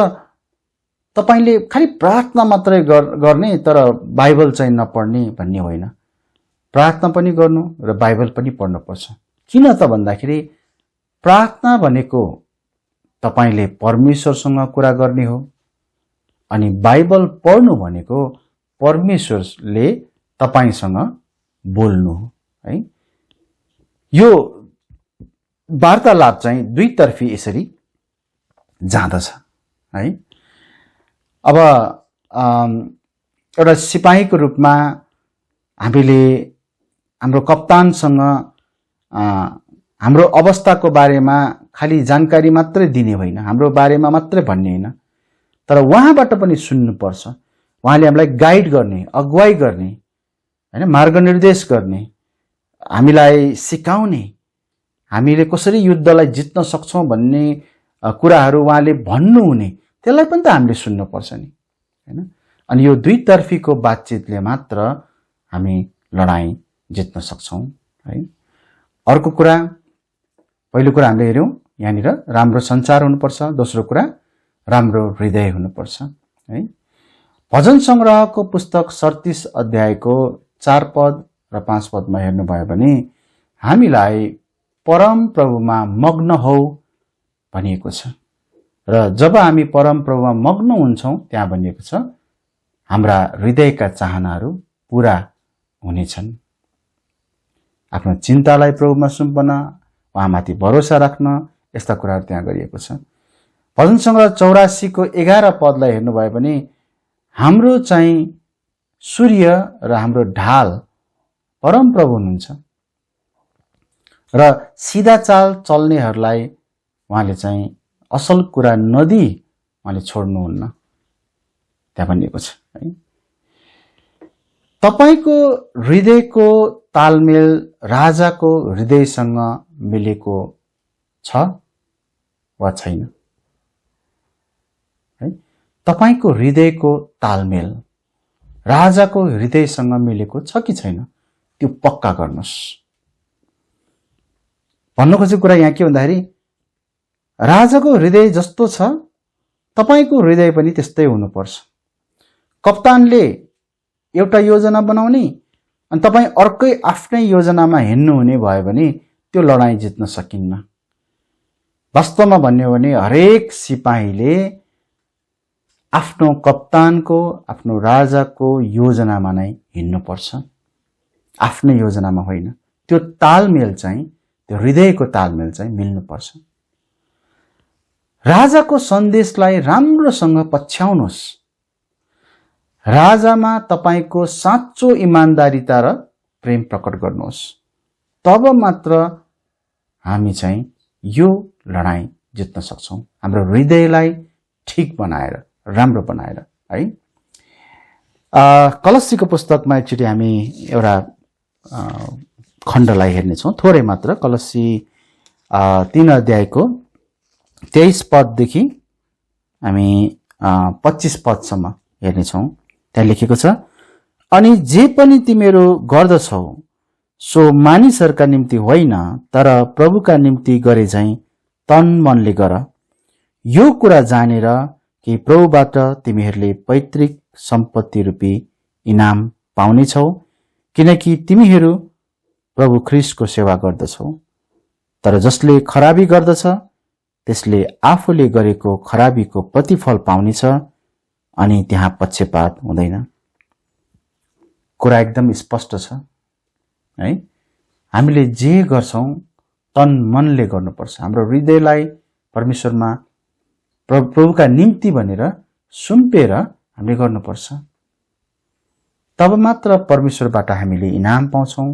तपाईले खाली प्रार्थना मात्रै गर्ने तर बाइबल चाहिँ नपढ्ने भन्ने होइन। प्रार्थना पनि गर्नु र बाइबल पनि पढ्नु पर्छ। किन त भन्दाखेरि प्रार्थना भनेको तपाईले परमेश्वरसँग कुरा गर्ने हो, अनि बाइबल पढ्नु भनेको परमेश्वरले तपाईसँग बोल्नु हो, है। यो वार्तालाप चाहिँ दुईतर्फी यसरी जाँदछ, है। अब एउटा सिपाहीको रूपमा हामीले हाम्रो कप्तानसँग हाम्रो अवस्थाको बारेमा खाली जानकारी मात्रै दिने होइन, हाम्रो बारेमा मात्रै भन्ने होइन, तर उहाँबाट पनि सुन्नुपर्छ। उहाँले हामीलाई गाइड गर्ने, अगुवाई गर्ने, हैन, मार्गनिर्देश गर्ने, हामीलाई सिकाउने, हामीले कसरी युद्धलाई जित्न सक्छौं भन्ने कुराहरू उहाँले भन्नुहुने, त्यसलाई पनि त हामीले सुन्नुपर्छ नि, हैन। अनि यो दुईतर्फीको बातचितले मात्र हामी लडाईँ जित्न सक्छौं, है। अर्को कुरा, पहिलो कुरा हामीले हेर्यौं यहाँनिर राम्रो सञ्चार हुनुपर्छ, दोस्रो कुरा राम्रो हृदय हुनुपर्छ, है। भजन संग्रहको पुस्तक 37 अध्यायको 4 पद र 5 पदमा हेर्नुभयो भने हामीलाई परम प्रभुमा मग्न हौ भनिएको छ। र जब हामी परम प्रभुमा मग्न हुन्छौं त्यहाँ भनिएको छ हाम्रा हृदयका चाहनाहरू पूरा हुनेछन्। आफ्नो चिन्तालाई प्रभुमा सुम्पन, उहाँमाथि भरोसा राख्न, यस्ता कुराहरू त्यहाँ गरिएको छ। भजन संग्रह 84 को 11 पदलाई हेर्नुभयो भने हाम्रो चाहिँ सूर्य र हाम्रो ढाल परम प्रभु हुनुहुन्छ र सिधा चाल चल्नेहरूलाई उहाँले चाहिँ असल कुरा नदी उहाँले छोड्नुहुन्न, त्यहाँ भनिएको छ, है। तपाईको हृदयको तालमेल राजाको हृदयसँग मिलेको छ वा छैन, है। तपाईको हृदयको तालमेल राजाको हृदयसँग मिलेको छ कि छैन त्यो पक्का गर्नुस्। भन्नु खोजेको कुरा यहाँ के भन्दाखेरि राजाको हृदय जस्तो छ तपाईको हृदय पनि त्यस्तै हुनुपर्छ। कप्तानले एउटा योजना बनाउने अनि तपाई अर्कै आफ्नै योजनामा हिँड्नुहुने भयो भने त्यो लडाईँ जित्न सकिन्न। वास्तवमा भन्ने हो भने हरेक सिपाहीले आफ्नो कप्तानको, आफ्नो राजाको योजनामा नै हिँड्नुपर्छ, आफ्नो योजनामा होइन। त्यो तालमेल चाहिँ, त्यो हृदयको तालमेल चाहिँ मिल्नुपर्छ। राजाको सन्देशलाई राम्रोसँग पछ्याउनुहोस्। राजामा तपाईको साँचो इमानदारीता र प्रेम प्रकट गर्नुहोस्। तब मात्र हामी चाहिँ यो लडाईँ जित्न सक्छौं, हाम्रो हृदयलाई ठीक बनाएर, राम्रो बनाएर, है। कलस्सीको पुस्तकमा एकचोटि हामी एउटा खण्डलाई हेर्नेछौँ, थोरै मात्र। कलस्सी 3 अध्यायको 23 पददेखि हामी 25 पदसम्म हेर्नेछौँ। त्यहाँ लेखेको छ, अनि जे पनि तिमीहरू गर्दछौ सो मानिसहरूका निम्ति होइन तर प्रभुका निम्ति गरे झैं तन मनले गर। यो कुरा जानेर कि प्रभुबाट तिमीहरूले पैतृक सम्पत्ति रूपी इनाम पाउनेछौ, किनकि तिमीहरू प्रभु ख्रीष्टको सेवा गर्दछौ। तर जसले खराबी गर्दछ त्यसले आफूले गरेको खराबीको प्रतिफल पाउनेछ, अनि त्यहाँ पक्षपात हुँदैन। कुरा एकदम स्पष्ट छ, है। हामीले जे गर्छौं तन मनले गर्नुपर्छ। हाम्रो हृदयलाई परमेश्वरमा प्रभुका निम्ति भनेर सुम्पेर हामीले गर्नुपर्छ। तब मात्र परमेश्वरबाट हामीले इनाम पाउँछौँ,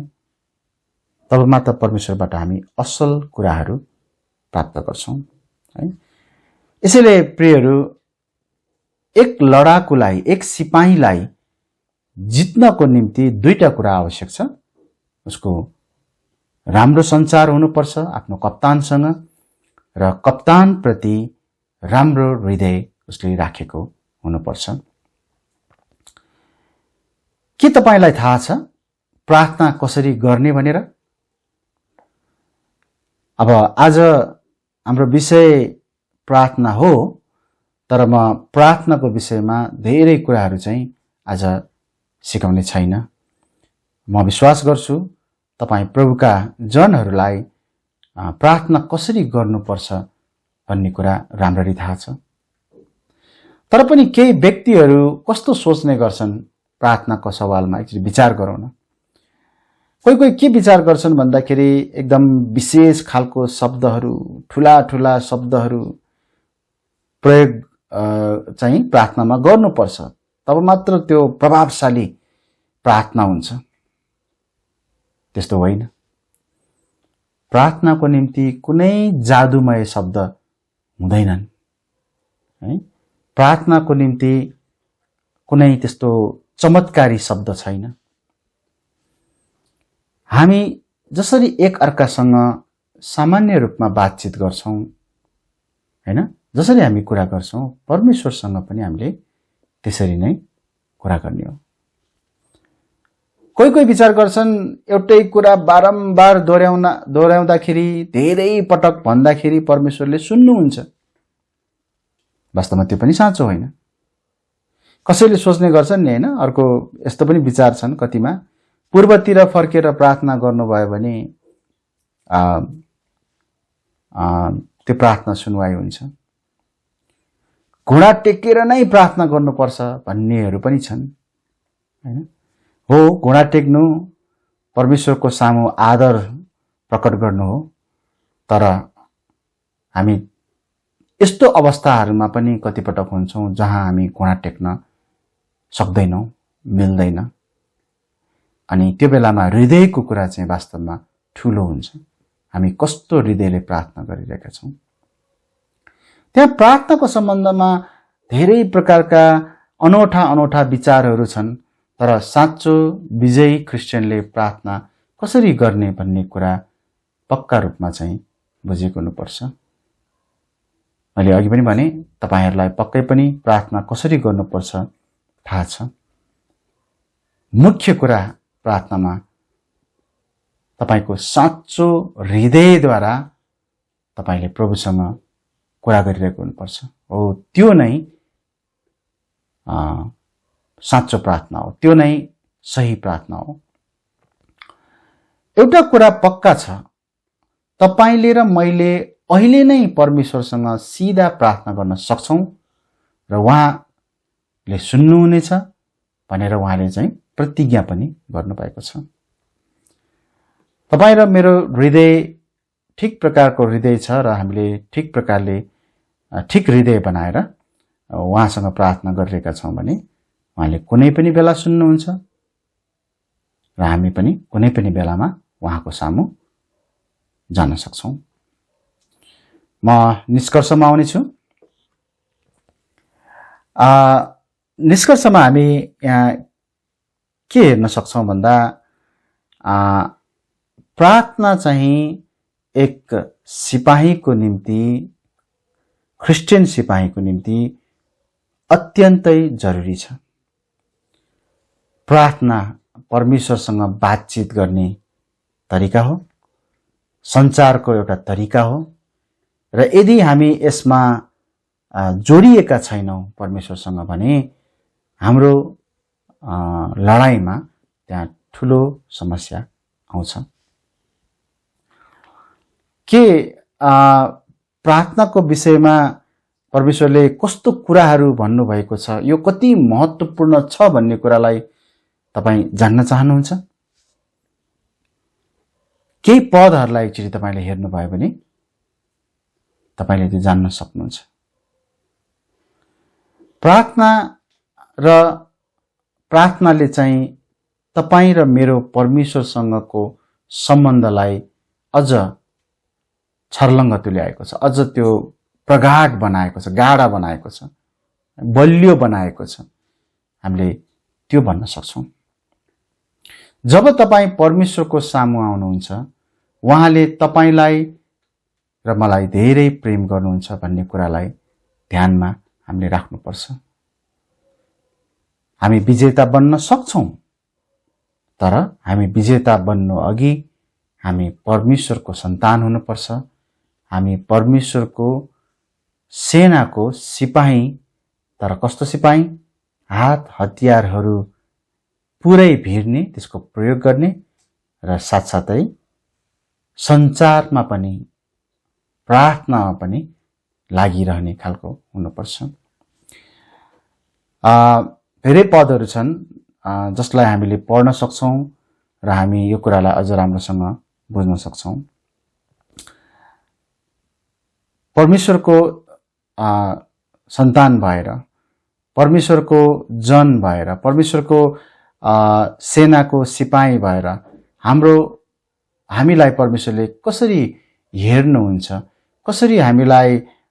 तब मात्र परमेश्वरबाट हामी असल कुराहरू प्राप्त गर्छौँ है। यसैले प्रियहरू, एक लडाकुलाई, एक सिपाहीलाई जित्नको निम्ति दुईटा कुरा आवश्यक छ। उसको राम्रो सञ्चार हुनुपर्छ आफ्नो कप्तानसँग, र कप्तानप्रति राम्रो हृदय उसले राखेको हुनुपर्छ। के तपाईलाई थाहा छ प्रार्थना कसरी गर्ने भनेर? अब आज हाम्रो विषय प्रार्थना हो, तर म प्रार्थनाको विषयमा धेरै कुराहरू चाहिँ आज सिकाउने छैन। म विश्वास गर्छु तपाईँ प्रभुका जनहरूलाई प्रार्थना कसरी गर्नुपर्छ भन्ने कुरा राम्ररी थाहा छ। तर पनि केही व्यक्तिहरू कस्तो सोच्ने गर्छन् प्रार्थनाको सवालमा, एकचोटि विचार गरौँ न। कोही कोही के विचार गर्छन् भन्दाखेरि एकदम विशेष खालको शब्दहरू, ठुला ठुला शब्दहरू प्रयोग चाहिँ प्रार्थनामा गर्नुपर्छ, तब मात्र त्यो प्रभावशाली प्रार्थना हुन्छ। त्यस्तो होइन। प्रार्थनाको निम्ति कुनै जादुमय शब्द हुँदैनन् है। प्रार्थनाको निम्ति कुनै त्यस्तो चमत्कारी शब्द छैन। हामी जसरी एक अर्कासँग सामान्य रूपमा बातचित गर्छौं हैन, जसरी हामी कुरा गर्छौं, परमेश्वरसँग पनि हामीले त्यसरी नै कुरा गर्ने हो। कोही कोही विचार गर्छन् एउटै कुरा बारम्बार दोहोर्याउँदाखेरि, धेरै पटक भन्दाखेरि परमेश्वरले सुन्नुहुन्छ। वास्तवमा त्यो पनि साँचो होइन। कसैले सोच्ने गर्छन् नि हैन, अर्को यस्तो पनि विचार छन् कतिमा, पूर्वतिर फर्केर प्रार्थना गर्नुभयो भने त्यो प्रार्थना सुनवाई हुन्छ। घुँडा टेकेर नै प्रार्थना गर्नुपर्छ भन्नेहरू पनि छन् हैन। हो, घुँडा टेक्नु परमेश्वरको सामु आदर प्रकट गर्नु हो, तर हामी यस्तो अवस्थाहरूमा पनि कतिपटक हुन्छौं जहाँ हामी घुँडा टेक्न सक्दैनौं, मिल्दैन। अनि त्यो बेलामा हृदयको कुरा चाहिँ वास्तवमा ठूलो हुन्छ। हामी कस्तो हृदयले प्रार्थना गरिरहेका छौं। त्यहाँ प्रार्थनाको सम्बन्धमा धेरै प्रकारका अनौठा अनौठा विचारहरू छन्, तर साँचो विजयी क्रिस्चियनले प्रार्थना कसरी गर्ने भन्ने कुरा पक्का रूपमा चाहिँ बुझेको हुनुपर्छ। मैले अघि पनि भने तपाईहरुलाई पक्कै पनि प्रार्थना कसरी गर्नुपर्छ थाहा छ। मुख्य कुरा प्रार्थनामा तपाईको साँचो हृदयद्वारा तपाईले प्रभुसँग कुरा गरिरहेको हुनुपर्छ। हो, त्यो नै साँचो प्रार्थना हो, त्यो नै सही प्रार्थना हो। एउटा कुरा पक्का छ, तपाईले र मैले अहिले नै परमेश्वरसँग सीधा प्रार्थना गर्न सक्छौं र उहाँले सुन्नुहुनेछ भनेर उहाँले चाहिँ प्रतिज्ञा पनि गर्नुभएको छ। तपाई र मेरो हृदय ठिक प्रकारको हृदय छ र हामीले ठिक प्रकारले ठिक हृदय बनाएर उहाँसँग प्रार्थना गरिरहेका छौं भने उहाँले कुनै पनि बेला सुन्नुहुन्छ र हामी पनि कुनै पनि बेलामा उहाँको सामु जान सक्छौं। म निष्कर्षमा आउने छु। निष्कर्षमा हामी यहाँ के हेर्न सक्छौं भन्दा प्रार्थना चाहिँ एक सिपाहीको निम्ति, ख्रिस्टियन सिपाहीको निम्ति अत्यन्तै जरुरी छ। प्रार्थना परमेश्वरसँग बातचित गर्ने तरिका हो, सञ्चारको एउटा तरिका हो, र यदि हामी यसमा जोडिएका छैनौं परमेश्वरसँग भने हाम्रो लडाईँमा त्यहाँ ठूलो समस्या आउँछ। के प्रार्थनाको विषयमा परमेश्वरले कस्तो कुराहरू भन्नुभएको छ, यो कति महत्त्वपूर्ण छ भन्ने कुरालाई तपाई जान्न चाहनुहुन्छ? केही पदहरूलाई एकचोटि तपाईले हेर्नुभयो भने तपाईले त्यो जान्न सक्नुहुन्छ। प्रार्थनाले चाहिँ तपाईँ र मेरो परमेश्वरसँगको सम्बन्धलाई अझ छर्लङ्ग तुल्याएको छ, अझ त्यो प्रगाढ बनाएको छ, गाढा बनाएको छ, बलियो बनाएको छ। हामीले त्यो भन्न सक्छौँ। जब तपाईँ परमेश्वरको सामु आउनुहुन्छ, उहाँले तपाईँलाई र मलाई धेरै प्रेम गर्नुहुन्छ भन्ने कुरालाई ध्यानमा हामीले राख्नुपर्छ। हामी विजेता बन्न सक्छौँ, तर हामी विजेता बन्नु अघि हामी परमेश्वरको सन्तान हुनुपर्छ। हामी परमेश्वरको सेनाको सिपाही, तर कस्तो सिपाही? हात हतियारहरू पुरै भिर्ने, त्यसको प्रयोग गर्ने र साथसाथै सञ्चारमा पनि प्रार्थनामा पनि लागिरहने खालको हुनुपर्छ। धेरै पदहरू छन् जसलाई हामीले पढ्न सक्छौँ र हामी यो कुरालाई अझ राम्रोसँग बुझ्न सक्छौँ। परमेश्वरको सन्तान भएर, परमेश्वरको जन भएर, परमेश्वरको सेनाको सिपाही भएर हामीलाई परमेश्वरले कसरी हेर्नुहुन्छ, कसरी हामीलाई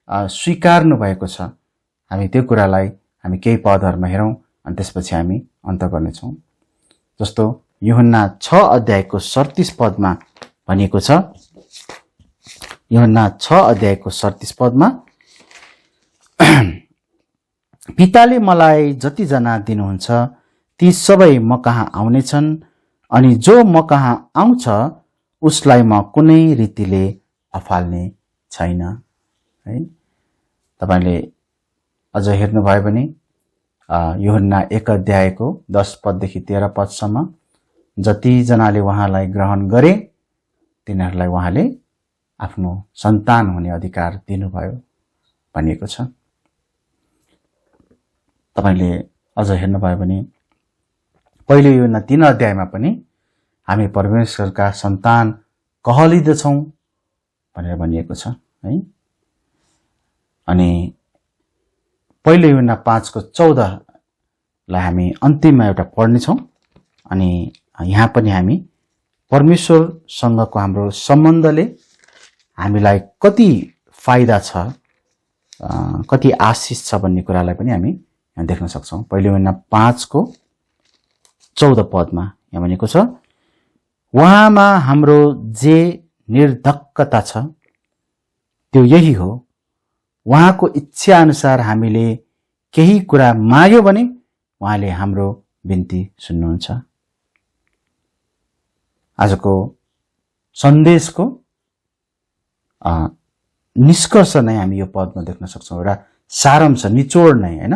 स्वीकार्नु भएको छ, हामी त्यो कुरालाई हामी केही पदहरूमा हेरौँ अनि त्यसपछि हामी अन्त गर्नेछौँ। जस्तो यूहन्ना 6 अध्यायको 37 पदमा भनिएको छ। यूहन्ना 6 अध्यायको 37 पदमा पिताले मलाई जतिजना दिनुहुन्छ ती सबै म कहाँ आउनेछन्, अनि जो म कहाँ आउँछ उसलाई म कुनै रीतिले अफाल्ने छैन। है, तपाईले अझ हेर्नुभयो भने यूहन्ना 1 अध्यायको 10 पददेखि 13 पदसम्म जतिजनाले उहाँलाई ग्रहण गरे तिनीहरूलाई उहाँले आफ्नो सन्तान हुने अधिकार दिनुभयो भनिएको छ। तपाईले अझ हेर्नुभयो भने पहिलो यूहन्ना 3 अध्यायमा पनि हामी परमेश्वरका सन्तान कहलिँदछौँ भनेर भनिएको छ। है, अनि पहिलो यूहन्ना 5 को 14 लाई हामी अन्तिममा एउटा पढ्नेछौँ। अनि यहाँ पनि हामी परमेश्वरसँगको हाम्रो सम्बन्धले हामीलाई कति फाइदा छ, कति आशिष छ भन्ने कुरालाई पनि हामी यहाँ देख्न सक्छौँ। पहिलो यूहन्ना 5 को 14 पदमा यहाँ भनेको छ, उहाँमा हाम्रो जे निर्धक्कता छ त्यो यही हो, उहाँको इच्छा अनुसार हामीले केही कुरा माग्यो भने उहाँले हाम्रो बिन्ती सुन्नुहुन्छ। आजको सन्देशको निष्कर्ष नै हामी यो पदमा देख्न सक्छौँ, एउटा सारांश, निचोड नै। हैन,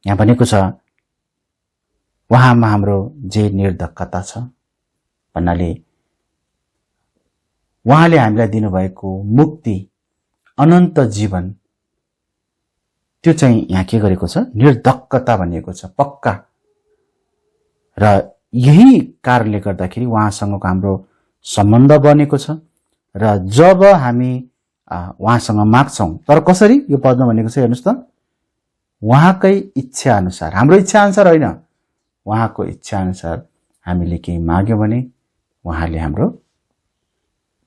यहाँ भनेको छ उहाँमा हाम्रो जे निर्धक्कता छ भन्नाले उहाँले हामीलाई दिनुभएको मुक्ति, अनन्त जीवन, त्यो चाहिँ यहाँ के गरेको छ? निर्धक्कता भनिएको छ, पक्का। र यही कारणले गर्दाखेरि उहाँसँगको हाम्रो सम्बन्ध बनेको छ। र जब हामी उहाँसँग माग्छौँ, तर कसरी? यो पदमा भनेको छ, हेर्नुहोस् त, उहाँकै इच्छा अनुसार, हाम्रो इच्छा अनुसार होइन, उहाँको इच्छा अनुसार हामीले केही माग्यौँ भने उहाँले हाम्रो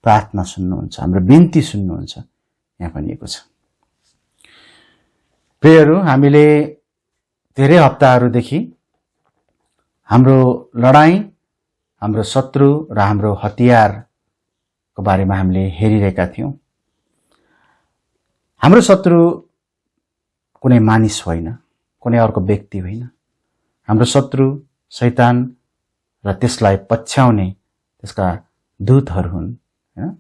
प्रार्थना सुन्नुहुन्छ, हाम्रो बिन्ती सुन्नुहुन्छ, यहाँ भनिएको छ। प्रियहरू, हामीले धेरै हप्ताहरूदेखि हाम्रो लडाईँ, हाम्रो शत्रु र हाम्रो हतियारको बारेमा हामीले हेरिरहेका थियौँ। हाम्रो शत्रु कुनै मानिस होइन, कुनै अर्को व्यक्ति होइन। हाम्रो शत्रु शैतान र त्यसलाई पछ्याउने त्यसका दूतहरू हुन्,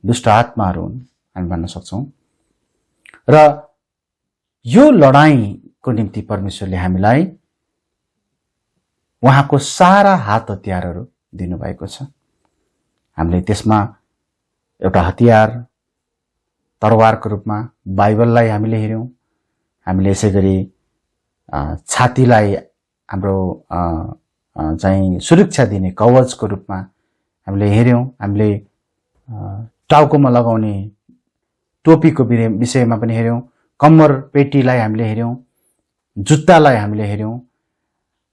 दुष्ट आत्माहरू हुन्, हामी भन्न सक्छौँ। र यो लडाईँको निम्ति परमेश्वरले हामीलाई उहाँको सारा हात हतियारहरू दिनुभएको छ। हामीले त्यसमा एउटा हतियार तरवारको रूपमा बाइबललाई हामीले हेर्यौँ। हामीले यसै गरी छातीलाई हाम्रो चाहिँ सुरक्षा दिने कवचको रूपमा हामीले हेर्यौँ। हामीले टाउकोमा लगाउने टोपीको विषयमा पनि हेर्यौँ। कम्मर पेटीलाई हामीले हेर्यौँ। जुत्तालाई हामीले हेऱ्यौँ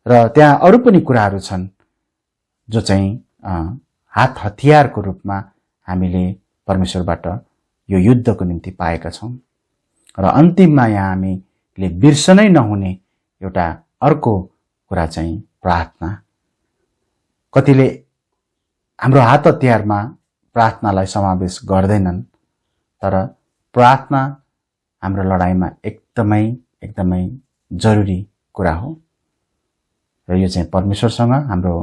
र त्यहाँ अरू पनि कुराहरू छन् जो चाहिँ हात हतियारको रूपमा हामीले परमेश्वरबाट यो युद्धको निम्ति पाएका छौँ। र अन्तिममा यहाँ हामीले बिर्सनै नहुने एउटा अर्को कुरा चाहिँ प्रार्थना। कतिले हाम्रो हात हतियारमा प्रार्थनालाई समावेश गर्दैनन्, तर प्रार्थना हाम्रो लडाइँमा एकदमै एकदमै जरुरी कुरा हो। र यो चाहिँ परमेश्वरसँग हाम्रो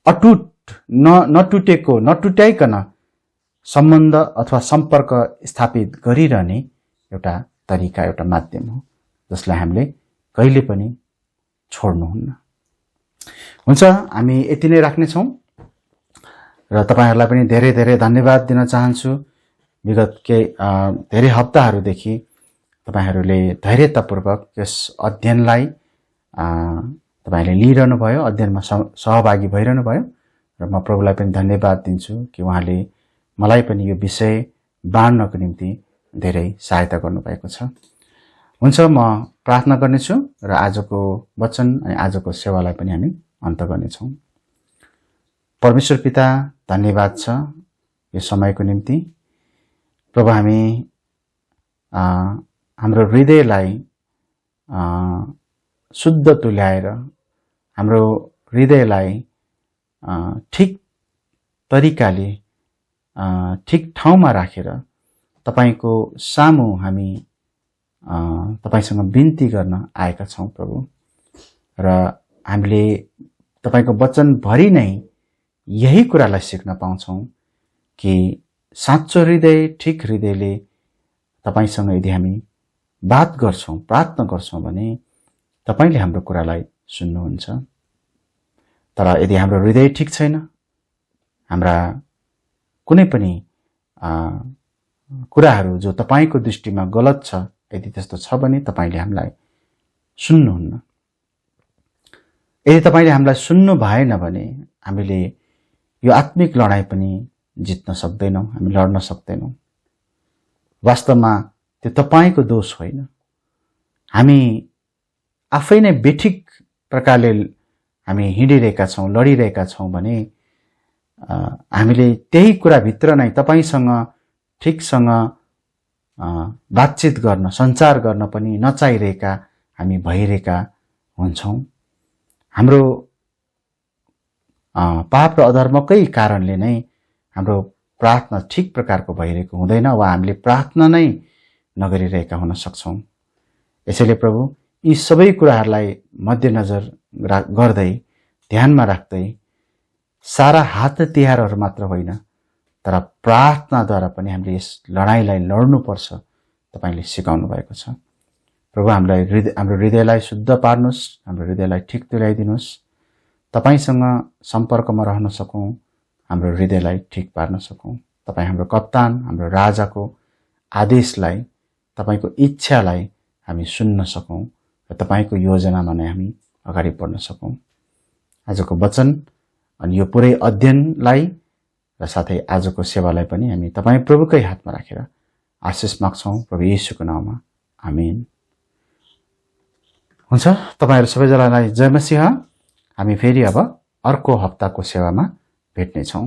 अटुट नटुट्याइकन सम्बन्ध अथवा सम्पर्क स्थापित गरिरहने एउटा तरिका, एउटा माध्यम हो जसलाई हामीले कहिले पनि छोड्नुहुन्न। हुन्छ, हामी यति नै राख्नेछौँ र तपाईहरुलाई पनि धेरै धेरै धन्यवाद दिन चाहन्छु। विगत धेरै हप्ताहरूदेखि तपाईहरुले धैर्यतापूर्वक यस अध्ययनलाई तपाईले लिइरहनु भयो, अध्ययनमा सहभागी भइरहनु भयो र म प्रभुलाई पनि धन्यवाद दिन्छु कि उहाँले मलाई पनि यो विषय बाँड्नको निम्ति धेरै सहायता गर्नुभएको छ। हुन्छ, म प्रार्थना गर्नेछु र आजको वचन अनि आजको सेवालाई पनि हामी अन्त गर्नेछौँ। परमेश्वर पिता, धन्यवाद छ यो समयको निम्ति। प्रभु, हामी हाम्रो हृदयलाई शुद्ध तुल्याएर, हाम्रो हृदयलाई ठिक तरिकाले ठिक ठाउँमा राखेर तपाईको सामु हामी तपाईसँग बिन्ती गर्न आएका छौँ प्रभु। र हामीले तपाईको वचनभरि नै यही कुरालाई सिक्न पाउँछौँ कि साँचो हृदय, ठिक हृदयले तपाईसँग यदि हामी बात गर्छौँ, प्रार्थना गर्छौँ भने तपाईले हाम्रो कुरालाई सुन्नुहुन्छ। तर यदि हाम्रो हृदय ठिक छैन, हाम्रा कुनै पनि कुराहरू जो तपाईको दृष्टिमा गलत छ, यदि त्यस्तो छ भने तपाईले हामीलाई सुन्नुहुन्न। यदि तपाईले हामीलाई सुन्नु भएन भने हामीले यो आत्मिक लडाईँ पनि जित्न सक्दैनौँ, हामी लड्न सक्दैनौँ। वास्तवमा त्यो तपाईको दोष होइन, हामी आफै नै बेठिक प्रकारले हामी हिँडिरहेका छौँ, लडिरहेका छौँ भने हामीले त्यही कुराभित्र नै तपाईसँग ठिकसँग बातचित गर्न, सञ्चार गर्न पनि नचाहिरहेका हामी भइरहेका हुन्छौँ। हाम्रो पाप र अधर्मकै कारणले नै हाम्रो प्रार्थना ठिक प्रकारको भइरहेको हुँदैन वा हामीले प्रार्थना नै नगरिरहेका हुन सक्छौँ। यसैले प्रभु, यी सबै कुराहरूलाई मध्यनजर गर्दै, ध्यानमा राख्दै सारा हात हतियारहरू मात्र होइन, तर प्रार्थनाद्वारा पनि हामीले यस लडाईँलाई लड्नुपर्छ तपाईले सिकाउनु भएको छ। प्रभु, हाम्रो हृदयलाई शुद्ध पार्नुहोस्, हाम्रो हृदयलाई ठिक तुल्याइदिनुहोस्, तपाईसँग सम्पर्कमा रहन सकौँ, हाम्रो हृदयलाई ठिक पार्न सकौँ। तपाईँ हाम्रो कप्तान, हाम्रो राजाको आदेशलाई, तपाईको इच्छालाई हामी सुन्न सकौँ र तपाईको योजनामा नै हामी अगाडि बढ्न सकौँ। आजको वचन अनि यो पुरै अध्ययनलाई र साथै आजको सेवालाई पनि हामी तपाईँ प्रभुकै हातमा राखेर आशिष माग्छौँ प्रभु येशूको नाममा, आमेन। हुन्छ, तपाईहरु सबैजनालाई जय मसीह। हामी फेरि अब अर्को हप्ताको सेवामा भेट्नेछौँ।